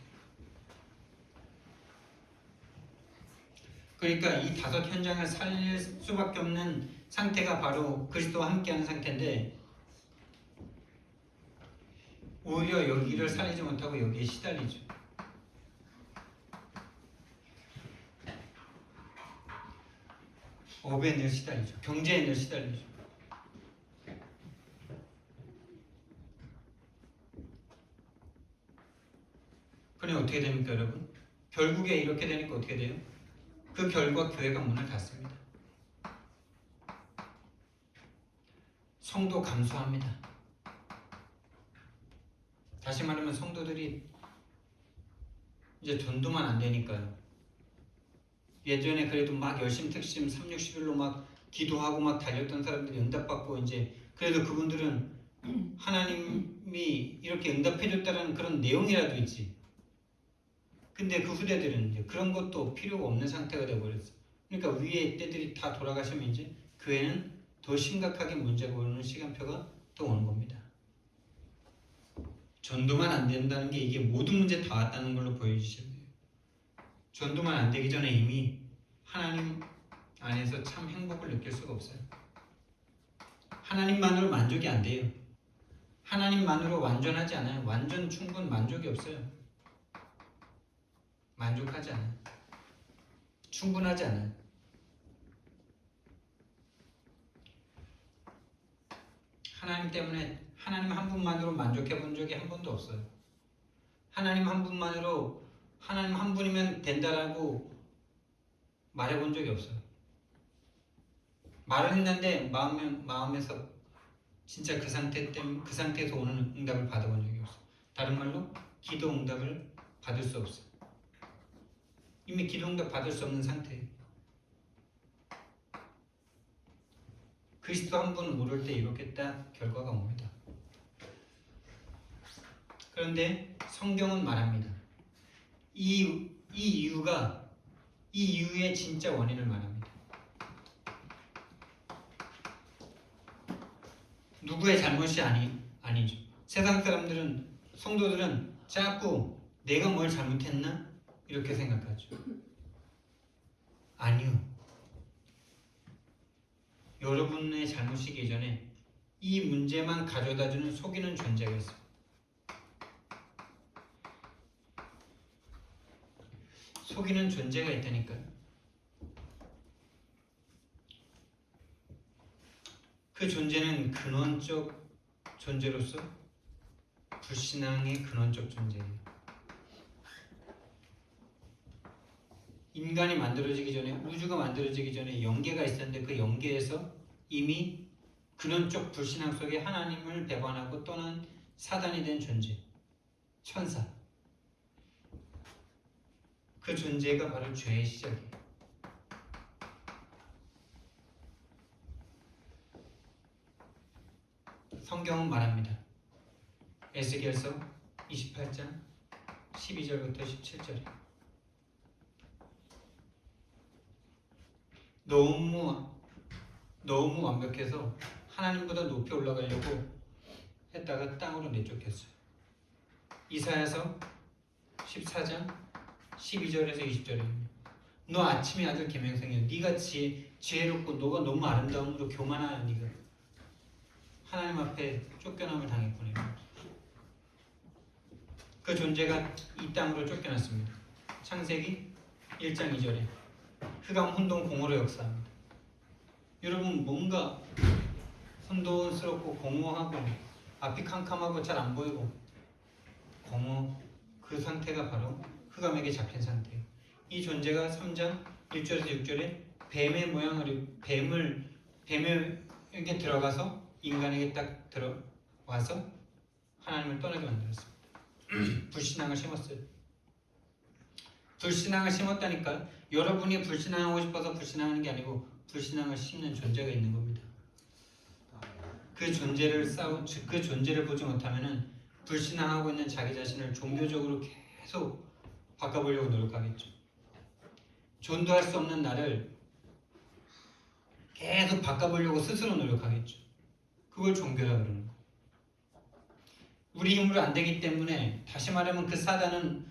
그러니까 이 5 현장을 살릴 수밖에 없는 상태가 바로 그리스도와 함께하는 상태인데 오히려 여기를 살리지 못하고 여기에 시달리죠. 업에 늘 시달리죠. 경제에 늘 시달리죠. 그럼 어떻게 됩니까, 여러분? 결국에 이렇게 되니까 어떻게 돼요? 그 결과 교회가 문을 닫습니다. 성도 감소합니다. 다시 말하면 성도들이 이제 전도만 안 되니까요. 예전에 그래도 막 열심 특심 360일로 막 기도하고 막 달렸던 사람들이 응답받고 이제 그래도 그분들은 하나님이 이렇게 응답해줬다는 그런 내용이라도 있지. 근데 그 후대들은 이제 그런 것도 필요가 없는 상태가 되어버렸어. 그러니까 위에 때들이 다 돌아가시면 이제 교회는 더 심각하게 문제가 오는 시간표가 또 오는 겁니다. 전도만 안 된다는 게 이게 모든 문제 다 왔다는 걸로 보여주셔야 돼요. 전도만 안 되기 전에 이미 하나님 안에서 참 행복을 느낄 수가 없어요. 하나님만으로 만족이 안 돼요. 하나님만으로 완전하지 않아요. 완전 충분 만족이 없어요. 만족하지 않아요. 충분하지 않아요. 하나님 때문에 하나님 한 분만으로 만족해 본 적이 한 번도 없어요. 하나님 한 분만으로 하나님 한 분이면 된다라고 말해본 적이 없어요. 말을 했는데 마음에서 진짜 그 상태에서 오는 응답을 받아본 적이 없어요. 다른 말로 기도 응답을 받을 수 없어요. 이미 기도응답 받을 수 없는 상태예요. 그리스도 한 분을 모를 때 이렇게 딱 결과가 옵니다. 그런데 성경은 말합니다. 이 이유의 진짜 원인을 말합니다. 누구의 잘못이 아니죠. 세상 사람들은, 성도들은 자꾸 내가 뭘 잘못했나? 이렇게 생각하죠. 아니요. 여러분의 잘못이기 전에 이 문제만 가져다주는 속이는 존재가 있습니다. 속이는 존재가 있다니까요. 그 존재는 근원적 존재로서 불신앙의 근원적 존재예요. 인간이 만들어지기 전에, 우주가 만들어지기 전에 영계가 있었는데 그 영계에서 이미 근원적 불신앙 속에 하나님을 배반하고 떠난 사단이 된 존재, 천사. 그 존재가 바로 죄의 시작이에요. 성경은 말합니다. 에스겔서 28장 12절부터 17절에 너무 완벽해서 하나님보다 높이 올라가려고 했다가 땅으로 내쫓겼어요. 이사야서 14장 12절에서 20절입니다. 너 아침의 아들 계명성이여, 네가 지혜롭고 너가 너무 아름다움으로 교만하여 네가 하나님 앞에 쫓겨남을 당했구나. 그 존재가 이 땅으로 쫓겨났습니다. 창세기 1장 2절에 흑암 혼돈 공허로 역사합니다. 여러분, 뭔가 혼돈스럽고 공허하고 앞이 캄캄하고 잘 안 보이고 공허, 그 상태가 바로 흑암에게 잡힌 상태예요. 이 존재가 3장 1절에서 6절에 뱀의 모양을, 뱀에게 들어가서 인간에게 딱 들어와서 하나님을 떠나게 만들었습니다. 불신앙을 심었어요. 불신앙을 심었다니까. 여러분이 불신앙하고 싶어서 불신앙하는 게 아니고 불신앙을 심는 존재가 있는 겁니다. 그 존재를 보지 못하면은 불신앙하고 있는 자기 자신을 종교적으로 계속 바꿔보려고 노력하겠죠. 전도할 수 없는 나를 계속 바꿔보려고 스스로 노력하겠죠. 그걸 종교라 그러는 거예요. 우리 힘으로 안 되기 때문에, 다시 말하면 그 사단은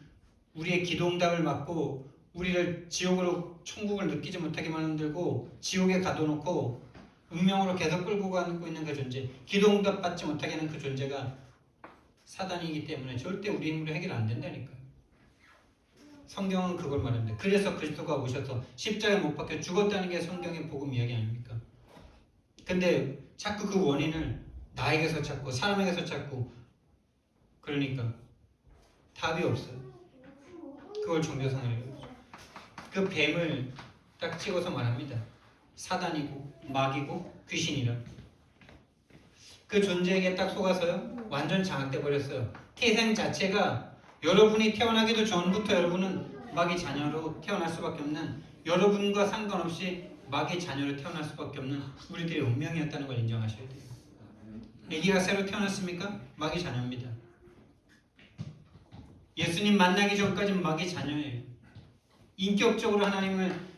우리의 기도응답을 막고 우리를 지옥으로, 천국을 느끼지 못하게 만들고 지옥에 가둬놓고 운명으로 계속 끌고 가고 있는 그 존재, 기도응답 받지 못하게 하는 그 존재가 사단이기 때문에 절대 우리 힘으로 해결 안 된다니까요. 성경은 그걸 말합니다. 그래서 그리스도가 오셔서 십자가에 못 박혀 죽었다는 게 성경의 복음 이야기 아닙니까? 근데 자꾸 그 원인을 나에게서 찾고 사람에게서 찾고, 그러니까 답이 없어요. 그걸 종교상이라고 그러죠. 그 뱀을 딱 찍어서 말합니다. 사단이고 마귀고 귀신이라. 그 존재에게 딱 속아서요, 완전 장악돼 버렸어요. 태생 자체가, 여러분이 태어나기도 전부터 여러분은 마귀 자녀로 태어날 수밖에 없는, 여러분과 상관없이 마귀 자녀로 태어날 수밖에 없는 우리들의 운명이었다는 걸 인정하셔야 돼요. 아기가 새로 태어났습니까? 마귀 자녀입니다. 예수님 만나기 전까지는 마귀 자녀예요. 인격적으로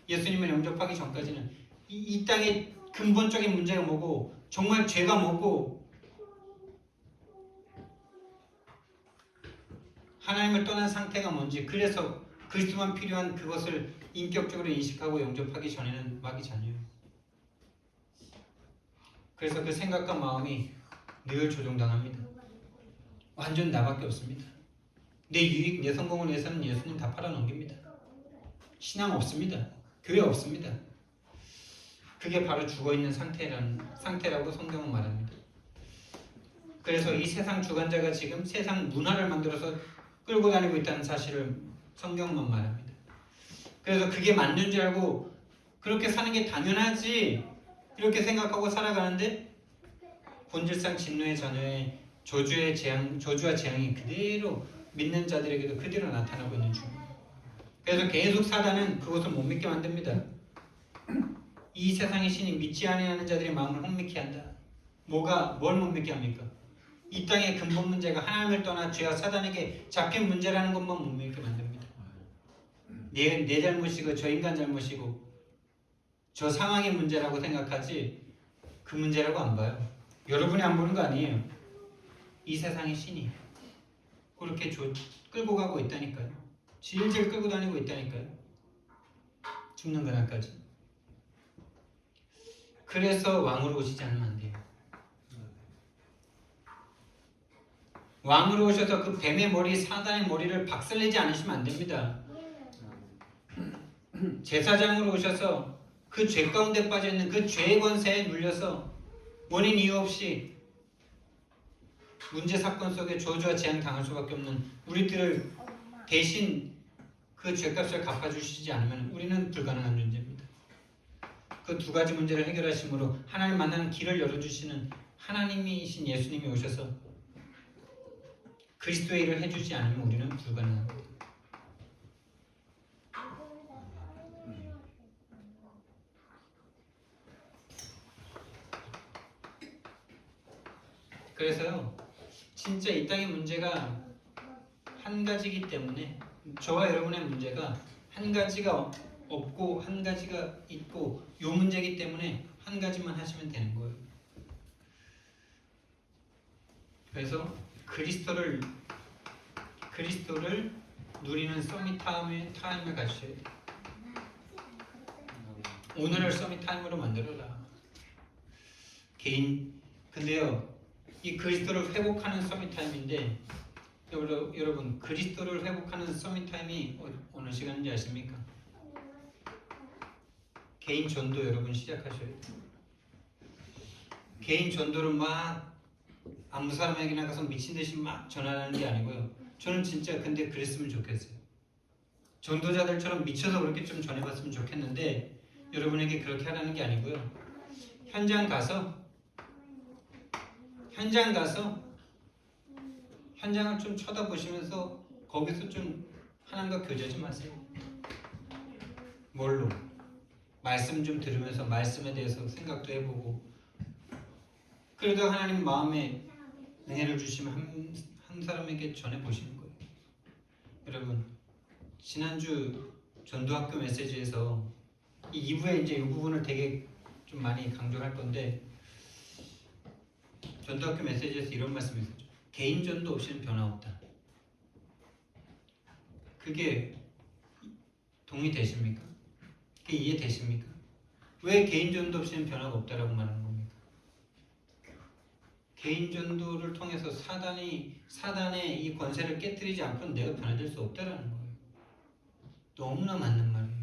예수님을 영접하기 전까지는 이 땅의 근본적인 문제가 뭐고, 정말 죄가 뭐고, 하나님을 떠난 상태가 뭔지, 그래서 그리스도만 필요한 그것을 인격적으로 인식하고 영접하기 전에는 마귀 자녀예요. 그래서 그 생각과 마음이 늘 조종당합니다. 완전 나밖에 없습니다. 내 유익, 내 성공을 위해서는 예수님 다 팔아넘깁니다. 신앙 없습니다. 교회 없습니다. 그게 바로 죽어있는 상태라고 성경은 말합니다. 그래서 이 세상 주관자가 지금 세상 문화를 만들어서 끌고 다니고 있다는 사실을 성경만 말합니다. 그래서 그게 맞는 줄 알고 그렇게 사는 게 당연하지 이렇게 생각하고 살아가는데, 본질상 진노의 자녀의 저주와 재앙이 그대로 믿는 자들에게도 그대로 나타나고 있는 중입니다. 그래서 계속 사단은 그것을 못 믿게 만듭니다. 이 세상의 신이 믿지 아니하는 자들의 마음을 혼미케 한다. 뭘 못 믿게 합니까? 이 땅의 근본 문제가 하나님을 떠나 죄와 사단에게 잡힌 문제라는 것만 못 믿게 만듭니다. 내 잘못이고 저 인간 잘못이고 저 상황의 문제라고 생각하지 그 문제라고 안 봐요. 여러분이 안 보는 거 아니에요. 이 세상의 신이 그렇게 끌고 가고 있다니까요. 질질 끌고 다니고 있다니까요. 죽는 그날까지. 그래서 왕으로 오시지 않으면 안 돼요. 왕으로 오셔서 그 뱀의 머리, 사단의 머리를 박살내지 않으시면 안 됩니다. 제사장으로 오셔서 그 죄 가운데 빠져있는 그 죄의 권세에 눌려서 원인 이유 없이 문제 사건 속에 저주와 재앙 당할 수밖에 없는 우리들을 대신 그 죄값을 갚아주시지 않으면 우리는 불가능한 존재입니다. 그 두 가지 문제를 해결하심으로 하나님 만나는 길을 열어주시는 하나님이신 예수님이 오셔서 그리스도의 일을 해주지 않으면 우리는 불가능합니다. 그래서요, 진짜 이 땅의 문제가 한 가지이기 때문에 저와 여러분의 문제가 한 가지가 없고 한 가지가 있고 요 문제이기 때문에 한 가지만 하시면 되는 거예요. 그래서 그리스도를 누리는 서밋 타임을 가지셔야 돼요. 오늘을 서밋 타임으로 만들어라. 근데요, 이 그리스도를 회복하는 서밋 타임인데 여러분 그리스도를 회복하는 서밋 타임이 어느 시간인지 아십니까? 개인 전도 여러분 시작하셔야 돼요. 개인 전도를 막 아무 사람에게나 가서 미친듯이 막 전하는 게 아니고요. 저는 진짜 근데 그랬으면 좋겠어요. 전도자들처럼 미쳐서 그렇게 좀 전해봤으면 좋겠는데 여러분에게 그렇게 하라는 게 아니고요. 현장 가서 현장을 좀 쳐다보시면서 거기서 좀 하나님과 교제 좀 하세요. 뭘로? 말씀 좀 들으면서 말씀에 대해서 생각도 해보고 그래도 하나님 마음에 은혜를 주시면 한 사람에게 전해보시는 거예요. 여러분 지난주 전도학교 메시지에서 이 2부에 이제 이 부분을 되게 좀 많이 강조할 건데 전도학교 메시지에서 이런 말씀이 있었죠. 개인 전도 없이는 변화 없다. 그게 동의되십니까? 그게 이해되십니까? 왜 개인 전도 없이는 변화가 없다라고 말하는 겁니까? 개인 전도를 통해서 사단의 이 권세를 깨뜨리지 않고는 내가 변화될 수 없다라는 거예요. 너무나 맞는 말이에요.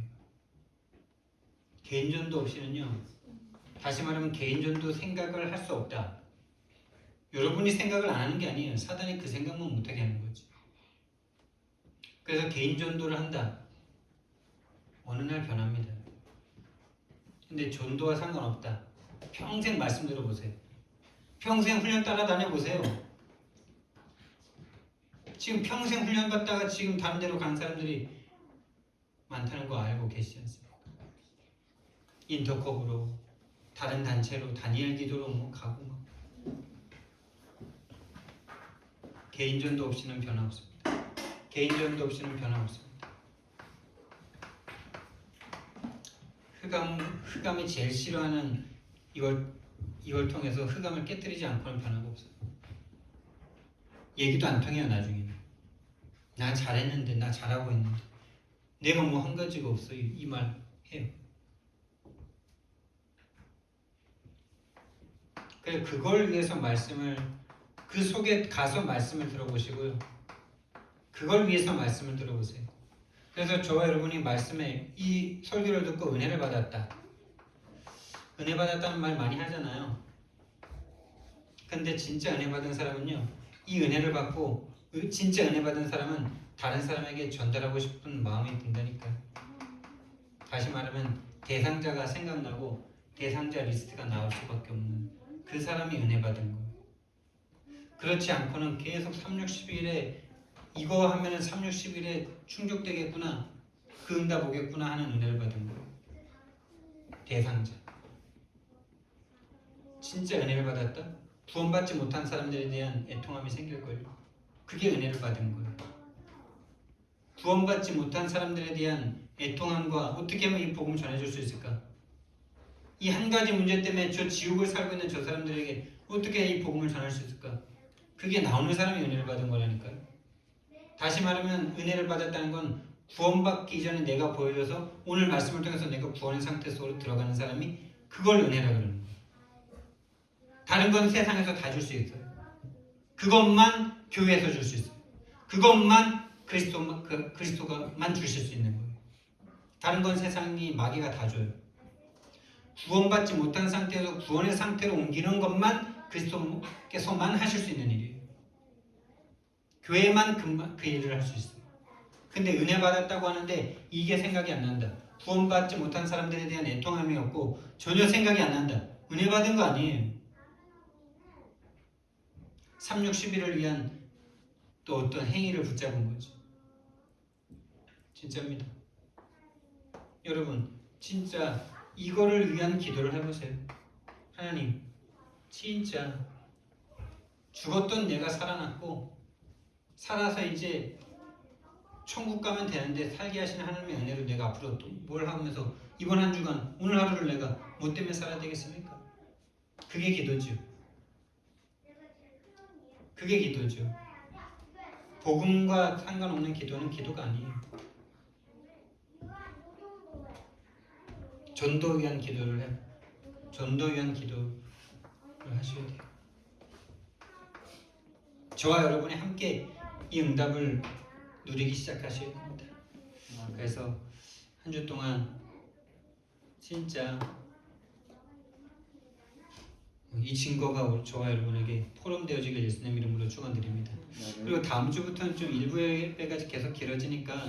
개인 전도 없이는요. 다시 말하면 개인 전도 생각을 할 수 없다. 여러분이 생각을 안 하는 게 아니에요. 사단이 그 생각만 못하게 하는 거지. 그래서 개인 전도를 한다. 어느 날 변합니다. 근데 전도와 상관없다. 평생 말씀 들어보세요. 평생 훈련 따라다녀 보세요. 지금 평생 훈련 받다가 지금 다른 데로 간 사람들이 많다는 거 알고 계시지 않습니까? 인터컵으로 다른 단체로 다니엘 기도로 뭐 가고 막. 개인전도 없이는 변화 없습니다. 개인전도 없이는 변화 없습니다. 흑암이 제일 싫어하는 이걸 통해서 흑암을 깨뜨리지 않고는 변화가 없어요. 얘기도 안 통해요. 나중에는 나 잘했는데 나 잘하고 있는데 내가 뭐 한 가지가 없어 이 말 해요. 그래 그걸 위해서 그 속에 가서 말씀을 들어보시고요. 그걸 위해서 말씀을 들어보세요. 그래서 저와 여러분이 말씀에 이 설교를 듣고 은혜를 받았다. 은혜 받았다는 말 많이 하잖아요. 근데 진짜 은혜 받은 사람은요. 이 은혜를 받고 진짜 은혜 받은 사람은 다른 사람에게 전달하고 싶은 마음이 든다니까요. 다시 말하면 대상자가 생각나고 대상자 리스트가 나올 수밖에 없는 그 사람이 은혜 받은 거예요. 그렇지 않고는 계속 3, 60일에 이거 하면은 3, 60일에 충족되겠구나. 그 응답 오겠구나 하는 은혜를 받은 거예요. 대상자. 진짜 은혜를 받았다? 구원받지 못한 사람들에 대한 애통함이 생길걸요. 그게 은혜를 받은 거예요. 구원받지 못한 사람들에 대한 애통함과 어떻게 하면 이 복음을 전해줄 수 있을까? 이 한 가지 문제 때문에 저 지옥을 살고 있는 저 사람들에게 어떻게 이 복음을 전할 수 있을까? 그게 나오는 사람이 은혜를 받은 거라니까요. 다시 말하면 은혜를 받았다는 건 구원받기 전에 내가 보여줘서 오늘 말씀을 통해서 내가 구원의 상태 속으로 들어가는 사람이 그걸 은혜라 그러는 거예요. 다른 건 세상에서 다 줄 수 있어요. 그것만 교회에서 줄 수 있어요. 그것만 그리스도가만 주실 수 있는 거예요. 다른 건 세상이 마귀가 다 줘요. 구원받지 못한 상태에서 구원의 상태로 옮기는 것만 그리스도께서만 하실 수 있는 일이에요. 교회만 그 일을 할 수 있어요. 근데 은혜 받았다고 하는데 이게 생각이 안 난다. 구원받지 못한 사람들에 대한 애통함이 없고 전혀 생각이 안 난다. 은혜 받은 거 아니에요. 3611을 위한 또 어떤 행위를 붙잡은 거죠. 진짜입니다. 여러분 진짜 이거를 위한 기도를 해보세요. 하나님 진짜 죽었던 내가 살아났고 살아서 이제 천국 가면 되는데 살게 하시는 하나님의 은혜로 내가 앞으로 또 뭘 하면서 이번 한 주간 오늘 하루를 내가 뭐 때문에 살아야 되겠습니까? 그게 기도죠. 그게 기도죠. 복음과 상관없는 기도는 기도가 아니에요. 전도 위한 기도를 해. 전도 위한 기도를 하셔야 돼요. 저와 여러분이 함께 이 응답을 누리기 시작하셔야 됩니다. 그래서 한 주 동안 진짜 이 증거가 저와 여러분에게 포럼되어지길 예수님 이름으로 축원드립니다. 그리고 다음 주부터는 좀 일부 예배가 계속 길어지니까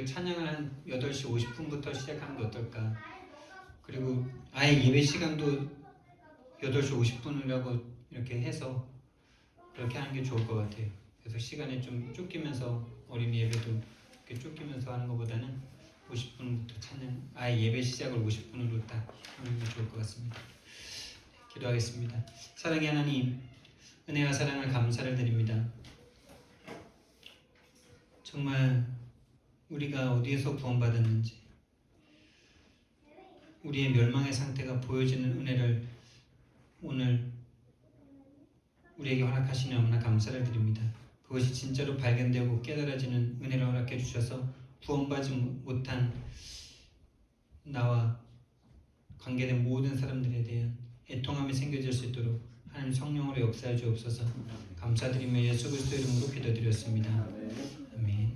찬양을 한 8시 50분부터 시작하는 게 어떨까. 그리고 아예 예배 시간도 8시 50분이라고 이렇게 해서 그렇게 하는 게 좋을 것 같아요. 그래서 시간에 좀 쫓기면서 어린이 예배도 이렇게 쫓기면서 하는 것보다는 50분부터 찬양, 아예 예배 시작을 50분으로 딱 하는 게 좋을 것 같습니다. 기도하겠습니다. 사랑의 하나님, 은혜와 사랑을 감사를 드립니다. 정말 우리가 어디에서 구원받았는지, 우리의 멸망의 상태가 보여지는 은혜를 오늘 우리에게 허락하시니 너무나 감사를 드립니다. 그것이 진짜로 발견되고 깨달아지는 은혜를 허락해 주셔서 구원받지 못한 나와 관계된 모든 사람들에 대한 애통함이 생겨질 수 있도록 하나님 성령으로 역사해 주옵소서. 감사드리며 예수 그리스도 이름으로 기도드렸습니다. 아멘.